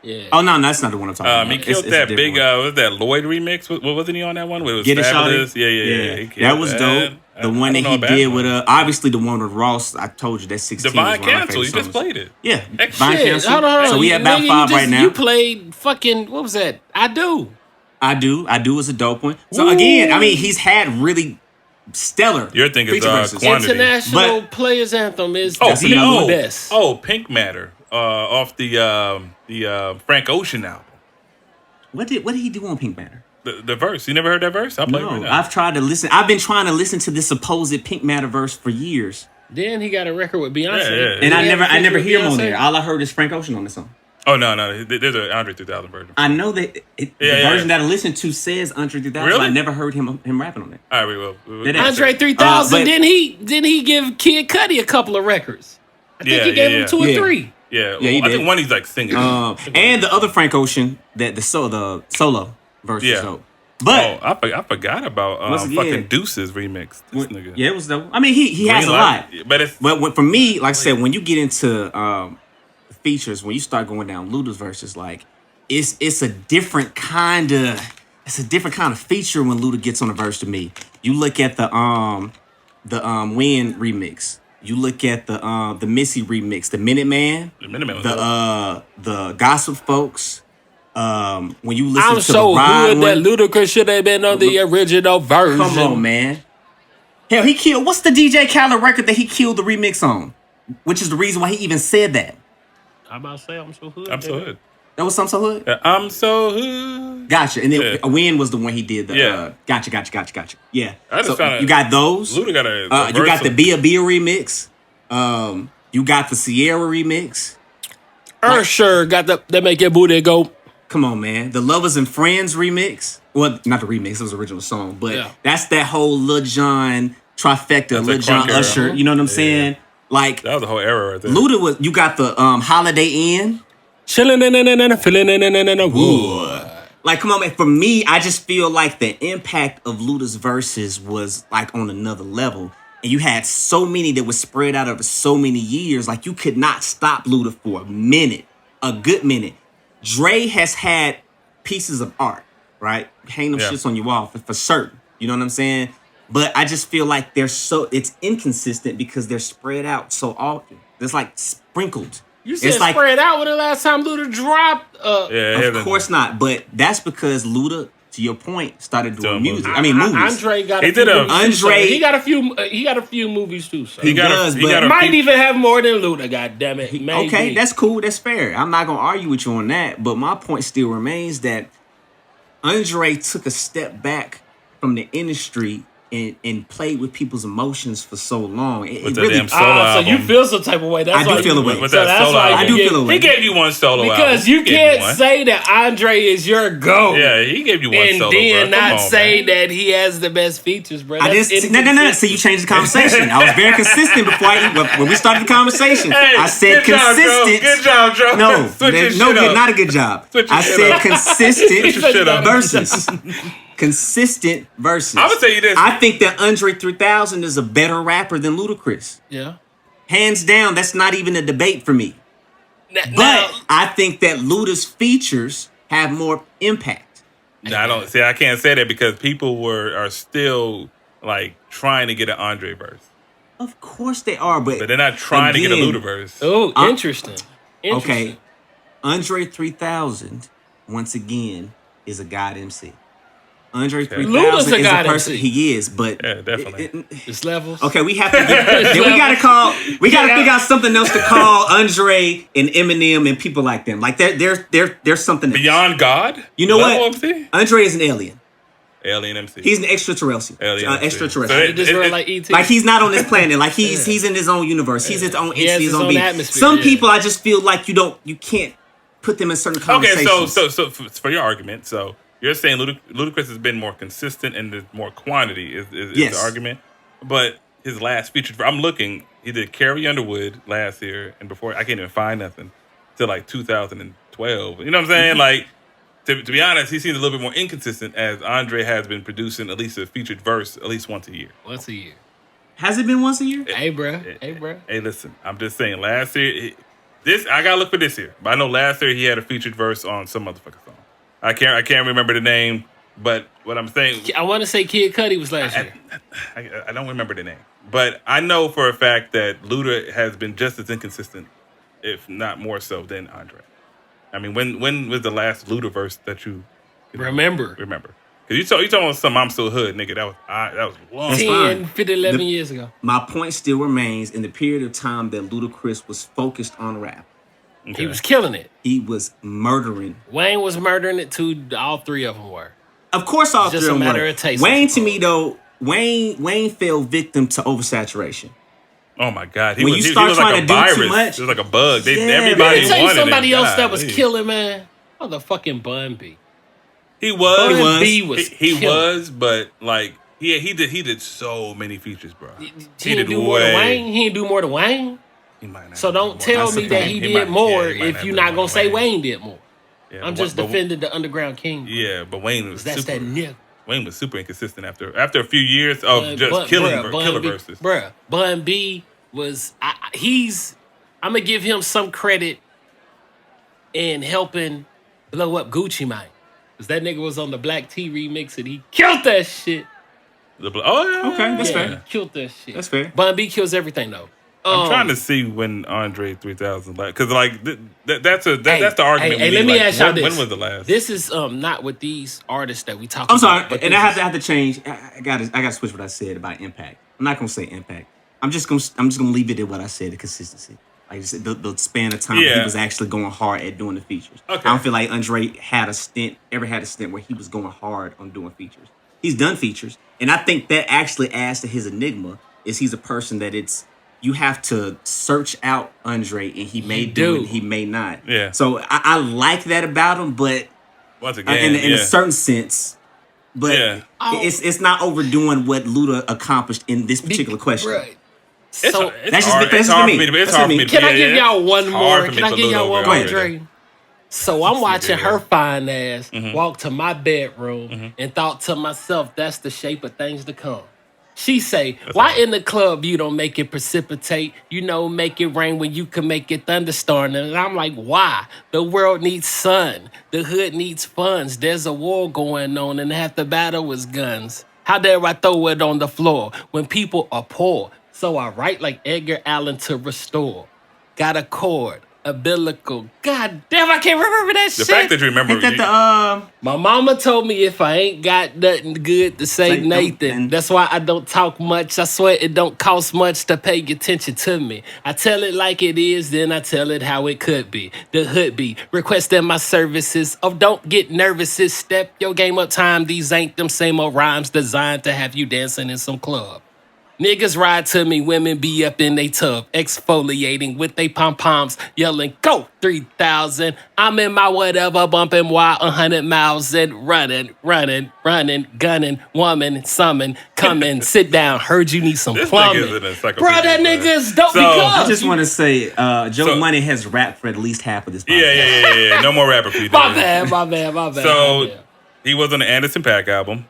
Yeah. Oh no, that's not the one I'm talking about. He killed that big. Was that Lloyd remix? What wasn't he on that one? Where it was Get It Fabulous? Shawty? Yeah. That was dope. The one that he did with obviously the one with Ross. I told you that 16. Divine Cancel. You just played it. Yeah, Divine Cancel. Hold on. So we at about 5 right now. You played fucking what was that? I do is a dope one. So again, I mean, he's had really stellar. Your thing is quantity. International Players Anthem is the best. Pink Matter off the Frank Ocean album. What did he do on Pink Matter? The verse. You never heard that verse? I'll play it right now. I've tried to listen. I've been trying to listen to this supposed Pink Matter verse for years. Then he got a record with Beyonce. And I never hear him on there. All I heard is Frank Ocean on the song. Oh, no. There's an Andre 3000 version. I know that the version that I listened to says Andre 3000. Really? I never heard him rapping on it. All right, we will. Andre 3000, didn't he give Kid Cudi a couple of records? I think he gave him 2 or 3. Yeah, I think one he's like singing. And the other Frank Ocean, the solo version. Yeah. So. But I forgot about fucking Deuce's remix. This nigga. Yeah, it was dope. I mean, he has a lot. But for me, like I said, when you get into features, when you start going down Luda's verses, like it's a different kind of feature when Luda gets on a verse to me. You look at the Win remix. You look at the Missy remix, the Minuteman, the Gossip Folks. When you listen I'm to so the Ride good that Ludacris should have been on the original version. Come on, man. Hell, he killed. What's the DJ Khaled record that he killed the remix on? Which is the reason why he even said that. I'm about to say I'm so hood. I'm so hood. That was I'm so hood. Yeah, I'm so hood. Gotcha. And then Win was the one he did. Gotcha. Yeah. I just found you got those. Luda got a. You got the Bia remix. You got the Sierra remix. Sure got that make your booty go. Come on, man. The Lovers and Friends remix. Well, not the remix. It was the original song. But that's that whole Lil Jon trifecta. Lil Jon Usher. You know what I'm saying? Like that was the whole era right there. Luda was. You got the Holiday Inn. Chilling and feeling Like, come on, man. For me, I just feel like the impact of Luda's verses was like on another level. And you had so many that was spread out over so many years. Like, you could not stop Luda for a good minute. Dre has had pieces of art, right? Hang them shits on your wall for certain. You know what I'm saying? But I just feel like it's inconsistent because they're spread out so often. It's like sprinkled. You said spread out when the last time Luda dropped? Of course not. But that's because Luda, to your point, started doing music. I mean, movies. Andre got a few movies. He got a few movies too. So. He might even have more than Luda. God damn it. Okay, that's cool. That's fair. I'm not gonna argue with you on that. But my point still remains that Andre took a step back from the industry and played with people's emotions for so long. It really, so you feel some type of way. That's I do feel a way. I do feel a way. He gave you one solo because you can't say that Andre is your GOAT. Yeah, he gave you one solo. And then not say that he has the best features, bro. No. See, you changed the conversation. I was very consistent when we started the conversation. I said consistent. Good job, Joe. Not a good job. I said consistent versus. Consistent verses. I'm gonna tell you this. I think that Andre 3000 is a better rapper than Ludacris. Yeah. Hands down, that's not even a debate for me. But I think that Luda's features have more impact. No, I can't say that because people are still like trying to get an Andre verse. Of course they are, but they're not trying to get a Luda verse. Oh, interesting. Okay. Andre 3000, once again, is a God MC. Andre 3000 is a person. He is, but definitely. It's levels. Okay, we have to. We got to figure out something else to call Andre and Eminem and people like them. Like there's something else. Beyond God. You know what? MC? Andre is an alien. Alien MC. He's an extraterrestrial. Extraterrestrial. So just like E.T. Like he's not on this planet. Like he's in his own universe. He's his own entity, his own being. Atmosphere. Some people, I just feel like you can't put them in certain conversations. Okay, so for your argument, so. You're saying Ludacris has been more consistent and there's more quantity is the argument. But his last feature, I'm looking, he did Carrie Underwood last year, and before, I can't even find nothing till like 2012. You know what I'm saying? Like, to be honest, he seems a little bit more inconsistent as Andre has been producing at least a featured verse at least once a year. Once a year. Has it been once a year? Hey, bro. Hey, listen, I'm just saying, last year, This I gotta look for this year. But I know last year he had a featured verse on some motherfucking song. I can't remember the name, but what I'm saying, I want to say Kid Cudi was last year. I don't remember the name, but I know for a fact that Luda has been just as inconsistent, if not more so, than Andre. I mean, when was the last Luda verse that you remember? Because you talking about some I'm So Hood, nigga. That was long. 10, 15, 11 years ago. My point still remains in the period of time that Ludacris was focused on rap. Okay. He was killing it. He was murdering. Wayne was murdering it too. All three of them were. Of course, all three of them were. Just a matter of taste. Wayne, to me, though, Wayne fell victim to oversaturation. Oh my God! When you start trying to do too much, it was like a bug. man. Everybody Let me tell you wanted somebody it. else that was Golly. killing, man. Motherfucking Bun B. He was. Bun B was. He killing. was, but like he did so many features, bro. He didn't do more than Wayne. He didn't do more than Wayne. He might not So don't tell me that he did more if you're not gonna say Wayne did more. Yeah, I'm just defending the Underground King. Yeah, but Wayne was That's super, that nigga. Wayne was super inconsistent after a few years of just killer verses. Bruh, Bun B was I'm gonna give him some credit in helping blow up Gucci Mane. Cause that nigga was on the Black T remix and he killed that shit. Okay, that's fair. He killed that shit. That's fair. Bun B kills everything though. I'm trying to see when Andre 3000 because that's the argument. Hey, let me ask y'all this. When was the last? This is not with these artists that we talk. I'm sorry, about, and I have to change. I got to switch what I said about impact. I'm not gonna say impact. I'm just gonna leave it at what I said. The consistency, like the span of time he was actually going hard at doing the features. Okay. I don't feel like Andre had a stint where he was going hard on doing features. He's done features, and I think that actually adds to his enigma. Is he's a person that you have to search out Andre, and he may do it, he may not. Yeah. So I like that about him, but once again, in a certain sense, but it's not overdoing what Luda accomplished in this particular question. Right. So that's just for me. It's hard for me. Can I give y'all one more? Can I give y'all one more, Andre? Dre? So I'm watching her fine ass walk to my bedroom and thought to myself, that's the shape of things to come. She say, why in the club you don't make it precipitate? You know, make it rain when you can make it thunderstorm. And I'm like, why? The world needs sun. The hood needs funds. There's a war going on and half the battle is guns. How dare I throw it on the floor when people are poor? So I write like Edgar Allan to restore. Got a chord. Umbilical. God damn, I can't remember that shit. The fact that you remember. My mama told me if I ain't got nothing good to say, Nathan, that's why I don't talk much. I swear it don't cost much to pay attention to me. I tell it like it is, then I tell it how it could be. The hood be requesting my services. Oh, don't get nervous, sis. Step your game up time. These ain't them same old rhymes designed to have you dancing in some club. Niggas ride to me, women be up in they tub, exfoliating with they pom-poms, yelling, go 3,000. I'm in my whatever, bumping wild 100 miles and running, gunning, woman, summon, coming, sit down, heard you need some plumbing. Bro, that nigga is dope because. I just want to say, Joe Money has rapped for at least half of this podcast. Yeah. No more rapper for you. My bad. So, he was on the Anderson .Paak album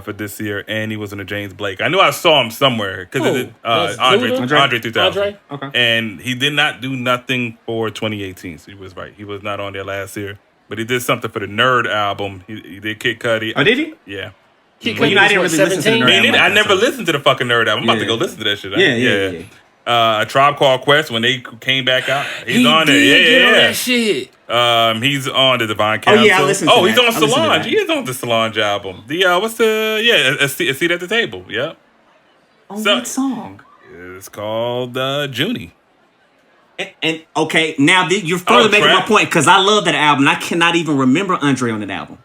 for this year, and he was on the James Blake. I knew I saw him somewhere because Andre 2000. Okay. And he did not do nothing for 2018, so he was right. He was not on there last year, but he did something for the Nerd album. He did Kid Cudi. Oh, did he? Yeah. Kid Cudi I didn't really listen to the Nerd album. I never listened to the fucking Nerd album. I'm about to go listen to that shit. Yeah. A Tribe Called Quest, when they came back out, he's on there. Yeah. On that shit. He's on the Divine Council. Oh yeah, I listened to that. He's on Solange. He is on the Solange album. A Seat at the Table. Yep. What song? It's called Junie. And okay, now you're further making my point because I love that album. I cannot even remember Andre on that album.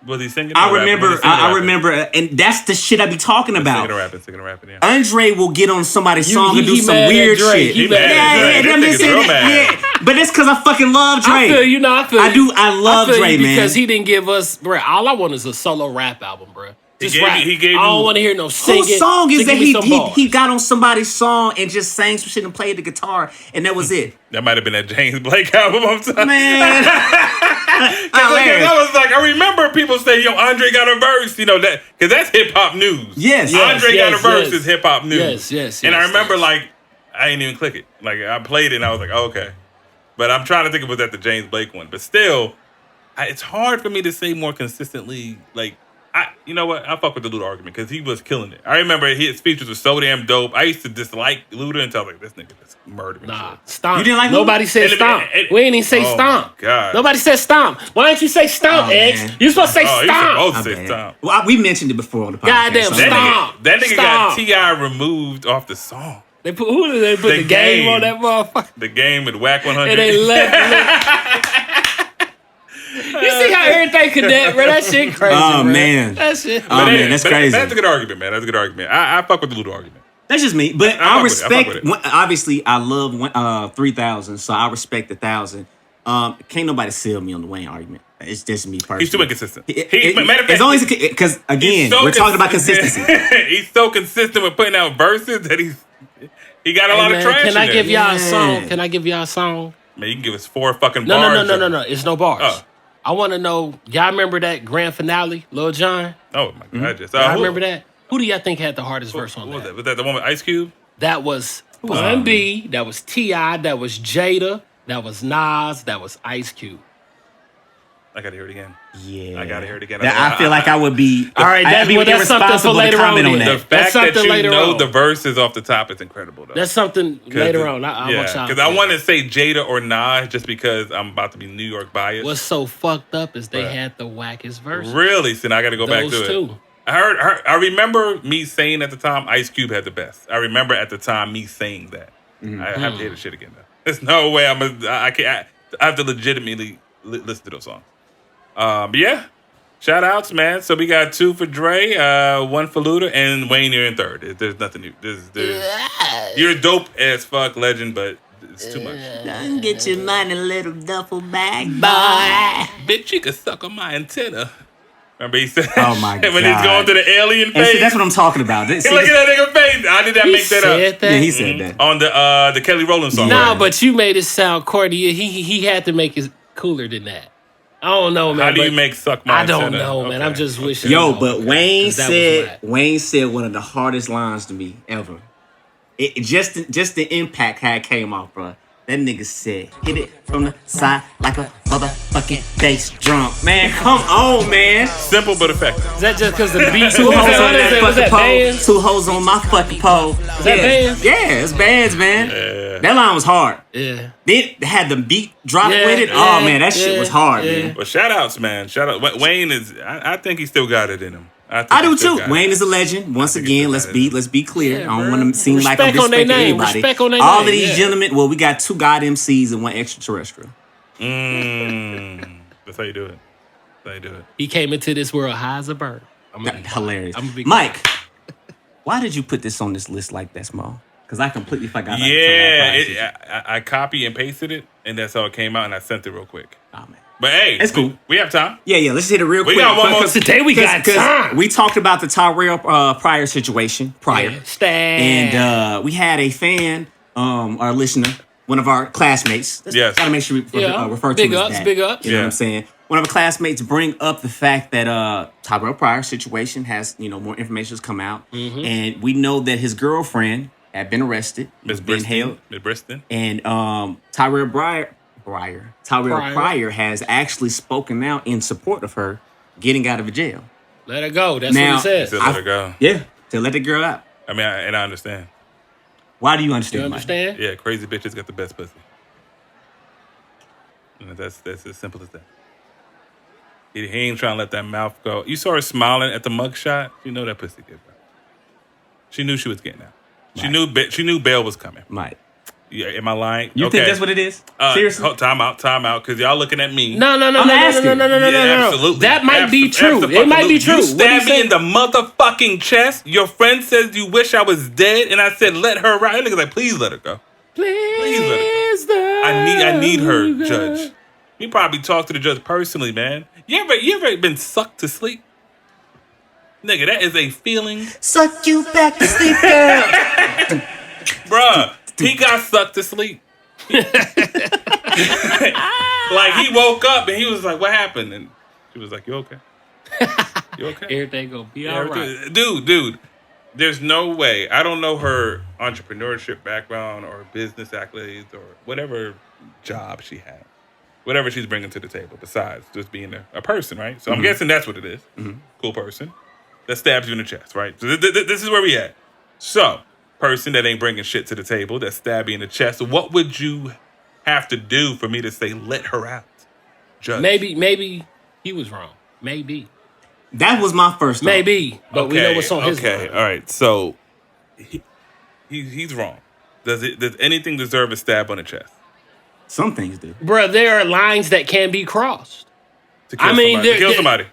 Was he singing? I remember, and that's the shit I be talking about. Singing or rapping, yeah. Andre will get on somebody's song and do some weird shit. But it's because I fucking love Dre. I feel you. I love Dre, man. Because he didn't give us, bro. All I want is a solo rap album, bro. Just rap. He gave I don't want to hear no singing. Whose song is that he got on somebody's song and just sang some shit and played the guitar, and that was it. That might have been that James Blake album. I'm sorry. Man. I was like, I remember people say, Andre got a verse, that, because that's hip hop news. Yes. Andre got a verse is hip hop news. Yes. And I remember, I didn't even click it. Like, I played it and I was like, okay. But I'm trying to think of was that the James Blake one. But still, it's hard for me to say more consistently. Like, you know what? I fuck with the Luda argument because he was killing it. I remember his features were so damn dope. I used to dislike Luda until I was like, this nigga just murdered me. Nah, Stomp. You didn't like Nobody Luda? said Stomp. We ain't even say Stomp. God. Nobody said Stomp. Why didn't you say Stomp, X? Man. You supposed to say Oh, Stomp. you supposed to say Stomp. Well, we mentioned it before on the podcast. Goddamn, so- Stomp. That nigga got Stomp. T.I. removed off the song. They put who did they put the game on that motherfucker? The game with Whack 100. And they left. You see how everything connect, bro? That shit crazy. Oh, bro. man. That shit. Oh, man, that's crazy. That's a good argument, man. That's a good argument. I fuck with the Luda argument. That's just me. But I I fuck with it. I fuck respect, with it. obviously, I love 3,000, so I respect 1,000. Can't nobody sell me on the Wayne argument. It's just me personally. He's too inconsistent. Matter of fact, as long as, because again, we're talking about consistency. He's so consistent with putting out verses that he got a lot of trash. Can I give y'all a Yeah. song? Can I give y'all a song? Man, you can give us 4 fucking bars. No. It's no bars. Oh. I want to know. Y'all remember that grand finale, Lil Jon? Oh my god! Just I remember that. Who do y'all think had the hardest verse on What was that? that? Was that the one with Ice Cube? That was Bun B. That was T.I. That was Jada. That was Nas. That was Ice Cube. I gotta hear it again. Yeah. I gotta hear it again. I feel like I would be. All right, I'd be that's something for irresponsible to later on. comment on then. The that. fact That's that something you later know on. the verses off the top is incredible, though. That's something later on. I want y'all. because I want to say Jada or Nas just because I'm about to be New York biased. What's so fucked up is they Right. had the wackest verse. Really? So now I got to go back Those to it. two. I remember me saying at the time Ice Cube had the best. I remember at the time me saying that. I have to hear the shit again though. There's no way I can't. I have to legitimately listen to those songs. But yeah, shout outs, man. So we got 2 for Dre, 1 for Luda, and Wayne you're in 3rd. There's nothing new. You're a dope as fuck legend, but it's too much. Get your money, little duffel bag, Bitch, you can suck on my antenna. Remember he said, Oh my when he's God. going to the alien And face. see, that's what I'm talking about. See, Look at that nigga face. How did that He make that said up? that. Yeah, he said that. On the Kelly Rowland song. Nah, right? but you made it sound corny. He had to make it cooler than that. I don't know, man. How do you but make suck my I don't antenna? know, man. Okay. I'm just wishing. Yo, but Wayne 'Cause that was said one of the hardest lines to me ever. It just the impact how it came off, bro. That nigga said, "Hit it from the side like a motherfucking bass drum." Man, come on, man. Simple but effective. Is that just because the beat? Two What hoes was on that that? Was fucking that pole. bands? 2 hoes on my fucking pole. Is that bands? Yeah, it's bands, man. Yeah. That line was hard. Yeah. They had the beat drop Yeah, with it. yeah, Oh man, that shit yeah, was hard, yeah. man. But shout outs, man. Shout out. Wayne is. I think he still got it in him. I he do still too. got it. Wayne is a legend. Once think he again, still got it. let's be clear. Yeah, I don't bro. want to seem like I'm Respect on their disrespecting name. anybody. Respect on their All name, of these yeah. gentlemen. Well, we got 2 god MCs and 1 extraterrestrial. That's how you do it. That's how you do it. He came into this world high as a bird. Hilarious. I'm gonna be Mike, why did you put this on this list like that small? Because I completely forgot. Yeah, I copy and pasted it, and that's how it came out, and I sent it real quick. Oh man. But hey, It's cool. We have time. Yeah. Let's hit it real We quick. got one more. Today we got time. We talked about the Terrelle Pryor situation prior, Stand. and we had a fan, our listener, one of our classmates. Yes. Gotta make sure we refer to Big him as ups, that. big ups. You know Yeah. what I'm saying? One of our classmates bring up the fact that Terrelle Pryor situation has, more information has come out, and we know that his girlfriend had been arrested, Miss been held, Miss Briston. and Terrelle Pryor has actually spoken out in support of her getting out of jail. Let her go. That's Now- what he He said. said, let her go. Yeah, to let the girl out. I mean, I understand. Why do you understand? You Mike? understand? Yeah, crazy bitches got the best pussy. And that's as simple as that. He ain't trying to let that mouth go. You saw her smiling at the mugshot. You know that pussy good, bro. She knew she was getting out. She knew bail was coming. Mike. Yeah, am I lying? You think that's what it is? Seriously? Time out, because y'all looking at me. No, I'm asking. Yeah, absolutely. That might be true. It might be true. You What do stabbed you me say? in the motherfucking chest. Your friend says you wish I was dead, and I said let her ride. Nigga's like, please let her go. Please let her go. I need her, judge. You probably talked to the judge personally, man. You ever been sucked to sleep? Nigga, that is a feeling. Suck you back to sleep, girl. Bruh, he got sucked to sleep. Like, he woke up and he was like, what happened? And she was like, you okay? You okay? Everything gonna be Yeah, all right. Dude, There's no way. I don't know her entrepreneurship background or business accolades or whatever job she has. Whatever she's bringing to the table besides just being a person, right? So I'm guessing that's what it is. Cool person that stabs you in the chest, right? So this is where we at. So, person that ain't bringing shit to the table, that stab you in the chest, what would you have to do for me to say, let her out? Judge. Maybe he was wrong. Maybe. That was my first thought. Maybe. But we know what's on his mind. Okay, all right. So, he's wrong. Does anything deserve a stab on the chest? Some things do. Bruh, there are lines that can be crossed. To kill somebody.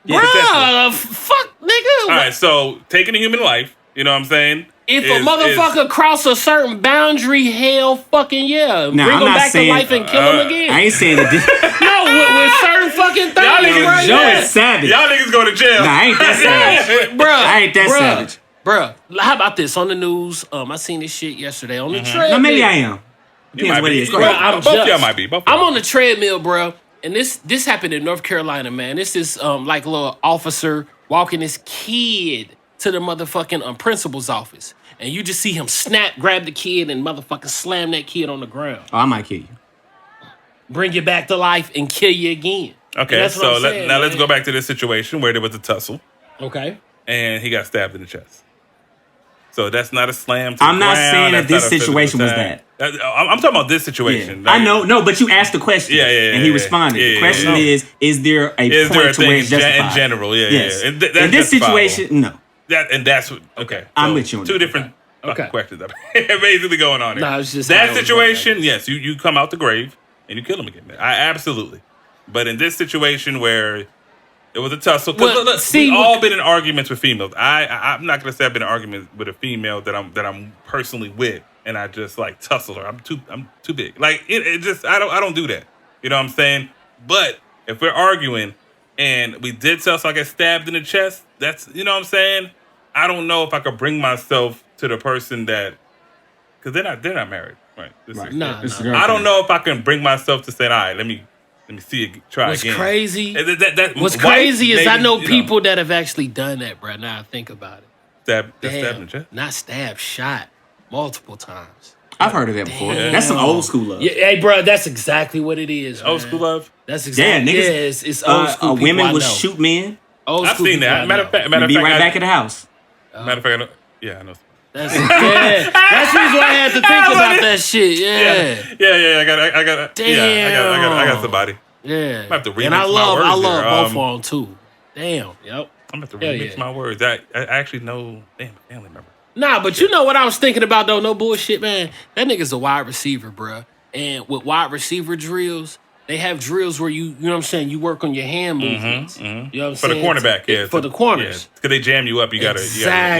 Bruh, fuck, nigga. All right, so taking a human life, you know what I'm saying? If a motherfucker cross a certain boundary, hell fucking yeah. Now, bring I'm him not back saying, to life and kill him again. I ain't saying that. No, with certain fucking things. Y'all niggas, Joe is savage. Y'all niggas go to jail. Nah, I ain't that savage. Bruh, I ain't that savage. Bruh, how about this on the news? I seen this shit yesterday on the treadmill. No, maybe I am. Depends what it is. Both y'all might be. I'm on the treadmill, bro. And this happened in North Carolina, man. This is like a little officer walking his kid to the motherfucking principal's office. And you just see him grab the kid and motherfucking slam that kid on the ground. Oh, I might kill you. Bring you back to life and kill you again. Okay, so let's go back to this situation where there was a tussle. Okay. And he got stabbed in the chest. So that's not a slam to I'm the not ground. saying That's that this not a situation was physical that. tag. I'm talking about this situation. Yeah. Like, I know, no, but you asked the question. And he responded. The question is there a point to where it's justified? In general, Yes. And in this situation, no. That's what, okay. I'm with you on two that. different questions basically going on here. No, it's just that situation, yes, you come out the grave and you kill him again. Absolutely. But in this situation where it was a tussle, because we've all been in arguments with females. I'm not gonna say I've been in arguments with a female that I'm personally with, and I just like tussle her. I'm too big. Like it just I don't do that. You know what I'm saying? But if we're arguing and we did tussle, I get stabbed in the chest. That's, you know what I'm saying? I don't know if I could bring myself to the person that, because they're not married, right? I don't know if I can bring myself to say, all right, let me see it, try What's again. Crazy? What's crazy is I know people that have actually done that, bro. Now I think about it. Stabbed in the chest? Not stabbed, shot multiple times. I've heard of that before. That's some old school love. Yeah, hey, bro, that's exactly what it is. Old school love? That's exactly niggas, it's old school. Women will shoot men. I've seen that. Matter of fact, be right back at the house. Matter of fact, I know. That's the reason why I had to think about that shit. Yeah. I got. Damn. I got somebody. Yeah. I have to remix and I my words love both of them too. Damn. Yep. I'm gonna have to remix my words. I actually know. Damn, family member. Nah, but you know what I was thinking about though? No bullshit, man. That nigga's a wide receiver, bruh. And with wide receiver drills, they have drills where you know what I'm saying, you work on your hand movements. You know what I'm saying? For the cornerback, yeah. For the corners. Because they jam you up, you gotta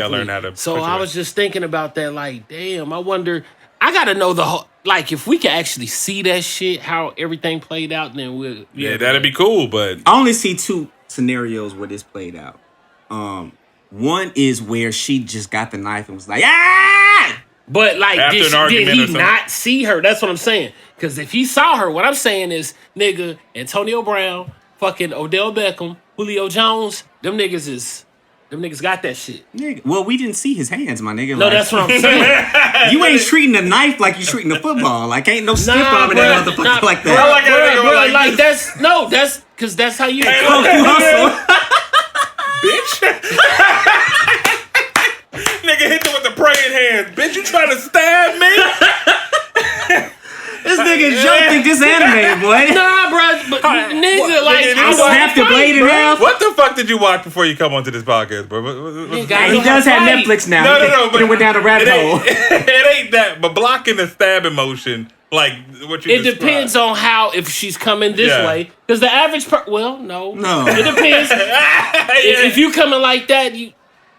learn how to. So I was just thinking about that, like, damn, I wonder, I gotta know the whole, like, if we could actually see that shit, how everything played out, then we'll. Yeah, that'd be cool, but. I only see two scenarios where this played out. One is where she just got the knife and was like, ah! But like, did he or not see her? That's what I'm saying. Because if he saw her, what I'm saying is, nigga, Antonio Brown, fucking Odell Beckham, Julio Jones, them niggas got that shit. Nigga. Well, we didn't see his hands, my nigga. No, that's what I'm saying. You ain't treating a knife like you treating a football. Like, ain't no stiff arm in that motherfucker like that. Like that's because that's how you. Bitch. Nigga hit them with the praying hands. Bitch, you trying to stab me? This nigga Joe think this anime, boy. Nah, bro, but nigga, like, I snapped the blade in half. What the fuck did you watch before you come onto this podcast, bro? He does have Netflix now. No, but it went down the rabbit hole. It ain't that, but blocking the stabbing motion, like what you. It depends on how, if she's coming this way, because the average no, it depends. If you coming like that, you.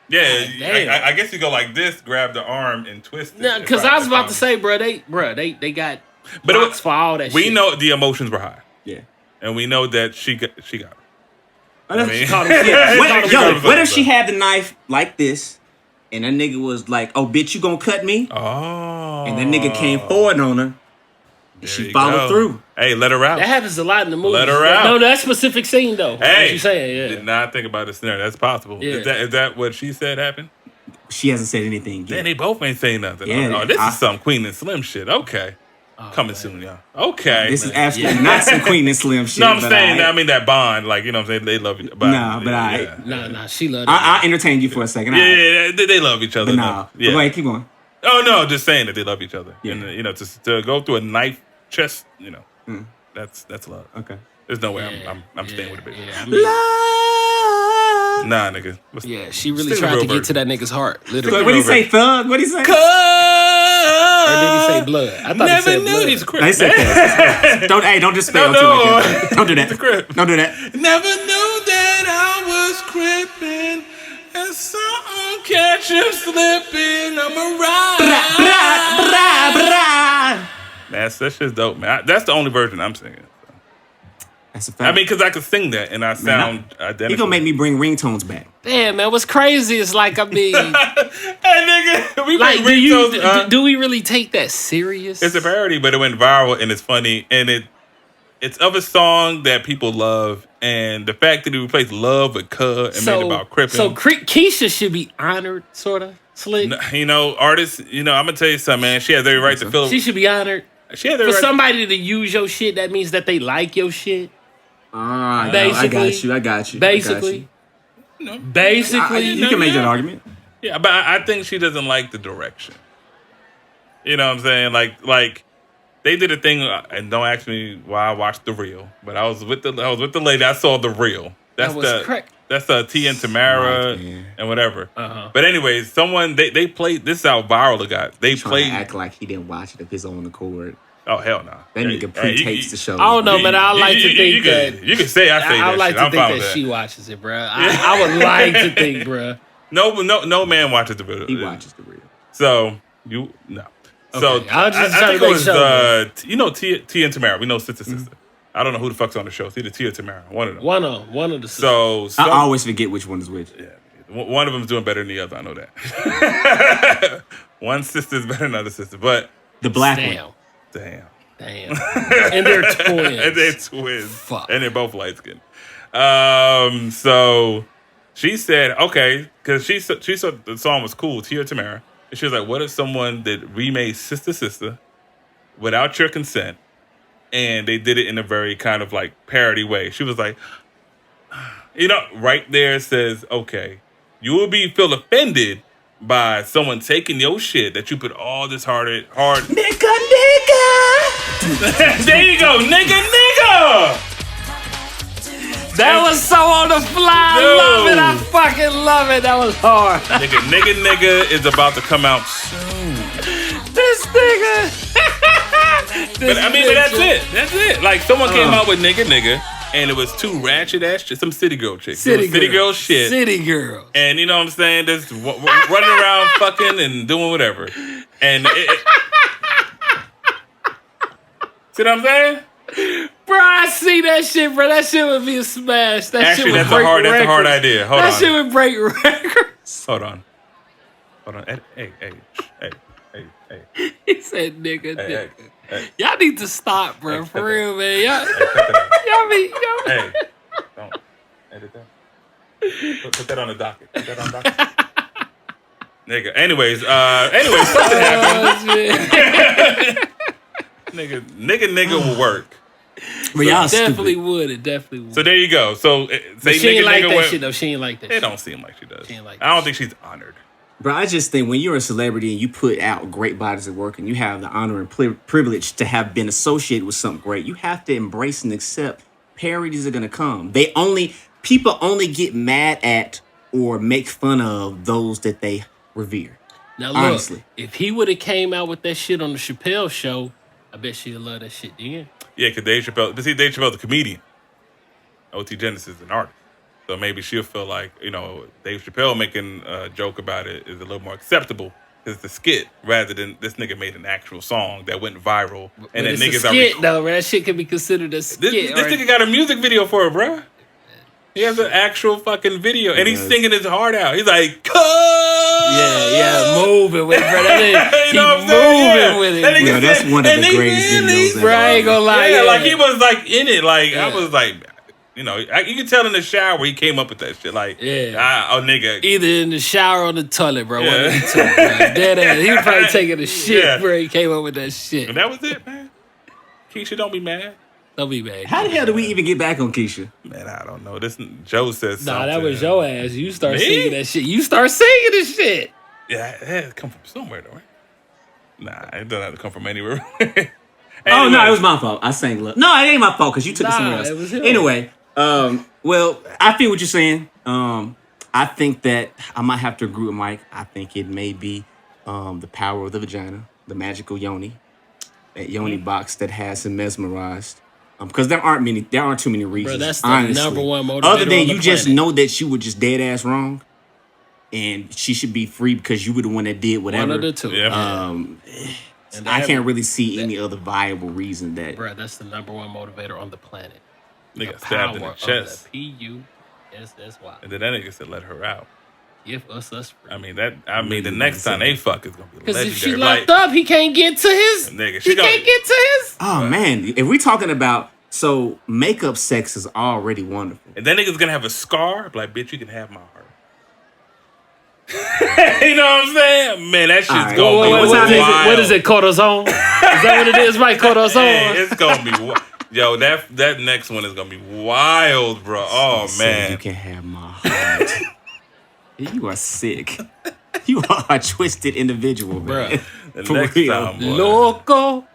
Yeah, I guess you go like this, grab the arm and twist it. No, because I was about to say, bro, they got blocks for all that shit. We know the emotions were high. Yeah. And we know that she got it. What if she had the knife like this, and that nigga was like, "Oh, bitch, you gonna cut me?" Oh. And that nigga came forward on her. And she followed through. Hey, let her out. That happens a lot in the movie. Let her out. No, that specific scene though. Hey, what you saying? Yeah. Did not think about the scenario. That's possible. Yeah. Is that what she said happened? She hasn't said anything yet. Man, they both ain't saying nothing. Yeah, this is some Queen and Slim shit. Okay. Coming soon, y'all. Okay. This is absolutely not some Queen and Slim shit. No, I'm saying, I mean, that bond. Like, you know what I'm saying? They love each other. Nah, she loves I'll entertain you for a second. Yeah, they love each other. But nah. Yeah. Go ahead, keep going. Oh, no, just saying that they love each other. Yeah. And, you know, to go through a knife chest, you know, that's love. Okay. There's no way I'm staying with a bitch. Yeah, I mean, Nah, nigga. yeah, she really tried to get to that nigga's heart. Literally. What did he say, thug? What did he say? Or did he say blood? I thought he said blood. He's a crip. He said that. Don't just spell it like that. Don't do that. Don't do that. Never knew that I was crippin', and something catch you slipping. I'm a ride. Man, that shit's dope, man. That's the only version I'm singing. That's a fact. I mean, because I could sing that and I sound identical. He gonna make me bring ringtones back. Damn, man, what's crazy is like, I mean, hey, nigga, we like, bring ringtones. do we really take that serious? It's a parody, but it went viral and it's funny, and it's of a song that people love, and the fact that he replaced love with "cuh" and made it about crippin'. So Keisha should be honored, sort of, slick. You know, artists. You know, I'm gonna tell you something, man. She has every right to feel. She should be honored. She has every For right somebody to use your shit, that means that they like your shit. Basically, I got you. Basically, you can make that argument. Yeah, but I think she doesn't like the direction. You know what I'm saying? Like they did a thing, and don't ask me why I watched the reel, but I was with the lady. I saw the reel. That's the T and Tamara and whatever. But anyways, they played. This is how viral it got. They played. Act like he didn't watch it of his own accord. Oh hell no! That nigga pre-tapes the show. I don't know, but I like to think that you can say I say that. I like shit. to I'm think fine that with she watches it, bro. I would like to think, bro. No man watches the video. He watches the reel. So you no. Okay. So I think it was sure. you know T and Tamara. We know sister. I don't know who the fuck's on the show. It's either T or Tamara. One of them. One of the. So I always forget which one is which. Yeah, one of them's doing better than the other. I know that. One sister's better than the other sister, but the black one. Damn. And they're twins. Fuck. And they're both light skinned. So she said, okay, because she thought the song was cool, Tia Tamara. And she was like, what if someone that remade Sister without your consent, and they did it in a very kind of like parody way? She was like, you know, right there says, okay, you will feel offended by someone taking your shit that you put all this hard. Nigga. There you go, nigga. That was so on the fly. Dude. I love it. I fucking love it. That was hard. Nigga is about to come out soon. This nigga. But that's it. That's it. Like someone came out with nigga. And it was two ratchet ass shit, some city girl chicks. City girl shit. City girls. And you know what I'm saying? Just running around fucking and doing whatever. And see what I'm saying? Bro, I see that shit, bro. That shit would be a smash. That's a hard idea. Hold on. That shit would break records. Hold on. Hey. He said nigga. Hey. Y'all need to stop, bro. For real, man. Y'all Hey, don't edit that. Put that on the docket. Nigga. Anyways, something happened. Nigga will work. But y'all definitely would. It definitely would. So there you go. So she ain't like that shit though. She ain't like that. It don't seem like she does. She ain't like I don't think she's honored. Bro, I just think when you're a celebrity and you put out great bodies of work and you have the honor and privilege to have been associated with something great, you have to embrace and accept parodies are gonna come. People only get mad at or make fun of those that they revere. Now look, honestly, if he would have came out with that shit on the Chappelle show, I bet she'd love that shit then. Yeah, because Dave Chappelle's a comedian. OT Genesis is an artist. So maybe she'll feel like, you know, Dave Chappelle making a joke about it is a little more acceptable. It's the skit rather than this nigga made an actual song that went viral. And then niggas are skit, though, man. That shit can be considered a skit. This nigga got a music video for it, bro. He has an actual fucking video, and he's singing his heart out. He's like, moving with it, bro. You know what I'm saying? With it. Yeah, that's one of the greatest videos. Bro, I ain't gonna lie. Yeah, like he was like in it. Like I was like, You know, you can tell in the shower he came up with that shit. Like, nigga. Either in the shower or the toilet, bro. One of the two, bro. Dead ass. He was probably taking a shit, bro. He came up with that shit. And that was it, man. Keisha, don't be mad. Don't be mad. How the hell do we even get back on Keisha? Man, I don't know. This Joe says something. Nah, that was your ass. You start singing that shit. You start singing this shit. Yeah, it had to come from somewhere, though, right? Nah, it doesn't have to come from anywhere. Oh, no, it was my fault. I sang love. No, it ain't my fault because you took it somewhere else. It was him. Anyway, well, I feel what you're saying. I think that I might have to agree with Mike. I think it may be the power of the vagina, the magical yoni, that yoni box that has him mesmerized. Because there aren't too many reasons. Bro, that's the honestly. number one motivator. Other than on the you just planet. know that you were just dead ass wrong, and she should be free because you were the one that did whatever. One of the two. Yeah. I can't really see any other viable reason that. Bro, that's the number one motivator on the planet. Nigga stabbed in the chest. The PUSSY. And then that nigga said, let her out. Give us free. I mean, the next time they fuck is going to be Because legendary. if she locked up, he can't get to his. Nigga, He can't get to his. Oh, man. If we're talking about. So, makeup sex is already wonderful. And that nigga's going to have a scar. Like, bitch, you can have my heart. You know what I'm saying? Man, that shit's right. going to be wild. What is it? Corazon? Is that what it is, Mike? Corazon? Hey, it's going to be Yo, that next one is going to be wild, bro. Oh, man. You can have my heart. You are sick. You are a twisted individual, man. The For next real. time, boy. Loco.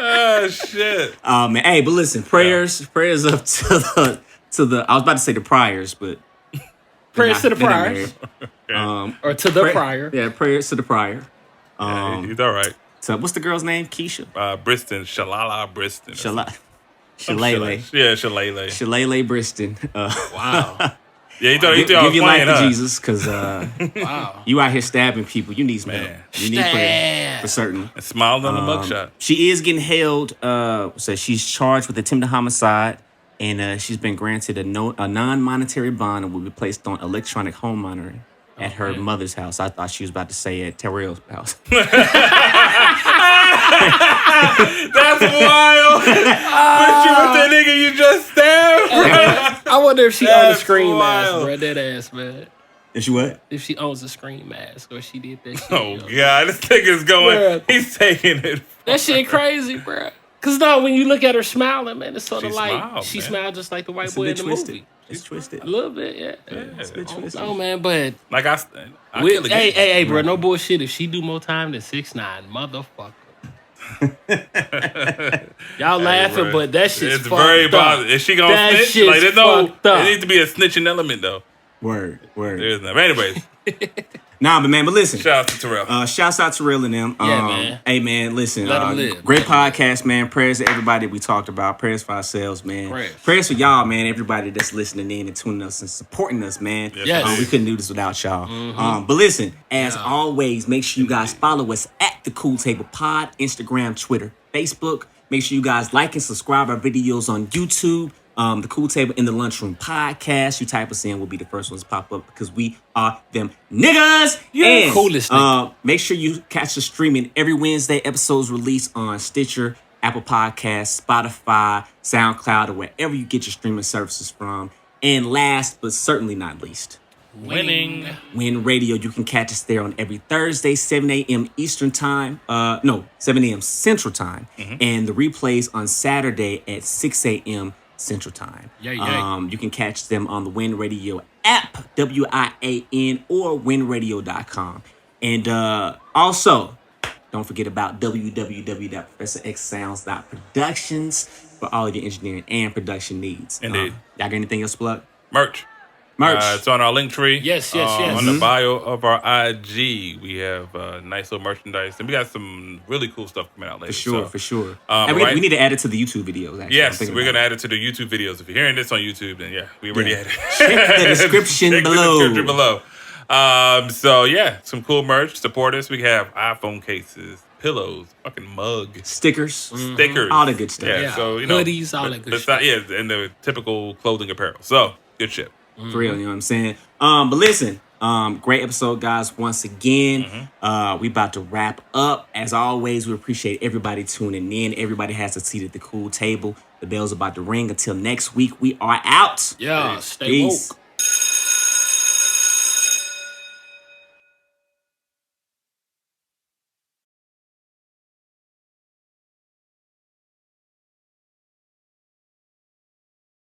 Oh, shit. Oh, man. Hey, but listen, prayers up to the I was about to say the Pryors, but Prayers to the they're not Pryors. married. Or to the Pryor. Yeah, prayers to the Pryor. He's all right. So what's the girl's name? Keisha? Briston. Shalala Briston. Shalele. Yeah, Shalele. Shalele Briston. Wow. Yeah, he thought I was Give your life playing, to huh? Jesus, because Wow. you out here stabbing people. You need some help. Man. You need prayer, for certain. And smiled on the mugshot. She is getting held. So she's charged with attempted homicide, and she's been granted a non-monetary bond and will be placed on electronic home monitoring at her mother's house. I thought she was about to say at Terrell's house. That's wild. But you with that nigga you just stabbed, bro. I wonder if she owns a scream wild. mask, bro. That ass, man. Is she what? If she owns a scream mask or she did that shit. Oh, yo. God. This nigga's going. Bruh. He's taking it. That shit crazy, bro. Because no, when you look at her smiling, man, it's sort of She like smiled, she man. smiled just like the white It's a boy in bit the twisted. movie. It's twisted. A little bit, yeah. It's a bit twisted. Oh, man, but Like, I kill a game. hey, bro, no bullshit. If she do more time than 6ix9ine, motherfucker. Y'all laughing, bro. but that shit's It's fucked very up. positive. Is she going That to snitch? shit's Like, there's no. fucked up. There needs to be a snitching element, though. Word. There's none. But anyways, Nah, but man, listen. shout out to Terrell. Shouts out to Terrell and them. Yeah, man. Hey, man, listen. Let 'em live. Great podcast, man. Prayers to everybody we talked about. Prayers for ourselves, man. Prayers. For y'all, man. Everybody that's listening in and tuning us and supporting us, man. Yes. We couldn't do this without y'all. But listen, as always, make sure you guys follow us at The Cool Table Pod, Instagram, Twitter, Facebook. Make sure you guys like and subscribe our videos on YouTube. The Cool Table in the Lunchroom podcast. You type us in, we'll be the first ones to pop up because we are them niggas. And coolest nigga. make sure you catch us streaming every Wednesday. Episodes released on Stitcher, Apple Podcasts, Spotify, SoundCloud, or wherever you get your streaming services from. And last but certainly not least, Winning. Win Radio. You can catch us there on every Thursday, 7 a.m. Eastern Time. 7 a.m. Central Time. And the replays on Saturday at 6 a.m. Central Time. You can catch them on the Win Radio app, WIAN, or winradio.com. And also, don't forget about www.ProfessorXSounds.productions for all of your engineering and production needs. Indeed. Y'all got anything else to plug? Merch. It's on our link tree. Yes. On the bio of our IG, we have nice little merchandise, and we got some really cool stuff coming out later. For sure. And we need to add it to the YouTube videos, actually. Yes, we're going to add it to the YouTube videos. If you're hearing this on YouTube, then we already added it. Check the description below. The description below. Some cool merch. Support us. We have iPhone cases, pillows, fucking mug, stickers, all the good stuff. Yeah. So, hoodies, all that good stuff. Yeah, and the typical clothing apparel. So, good shit. For real, you know what I'm saying? But listen, great episode, guys, once again. We about to wrap up. As always, we appreciate everybody tuning in. Everybody has a seat at the cool table. The bell's about to ring. Until next week, we are out. Yeah, stay Peace. woke.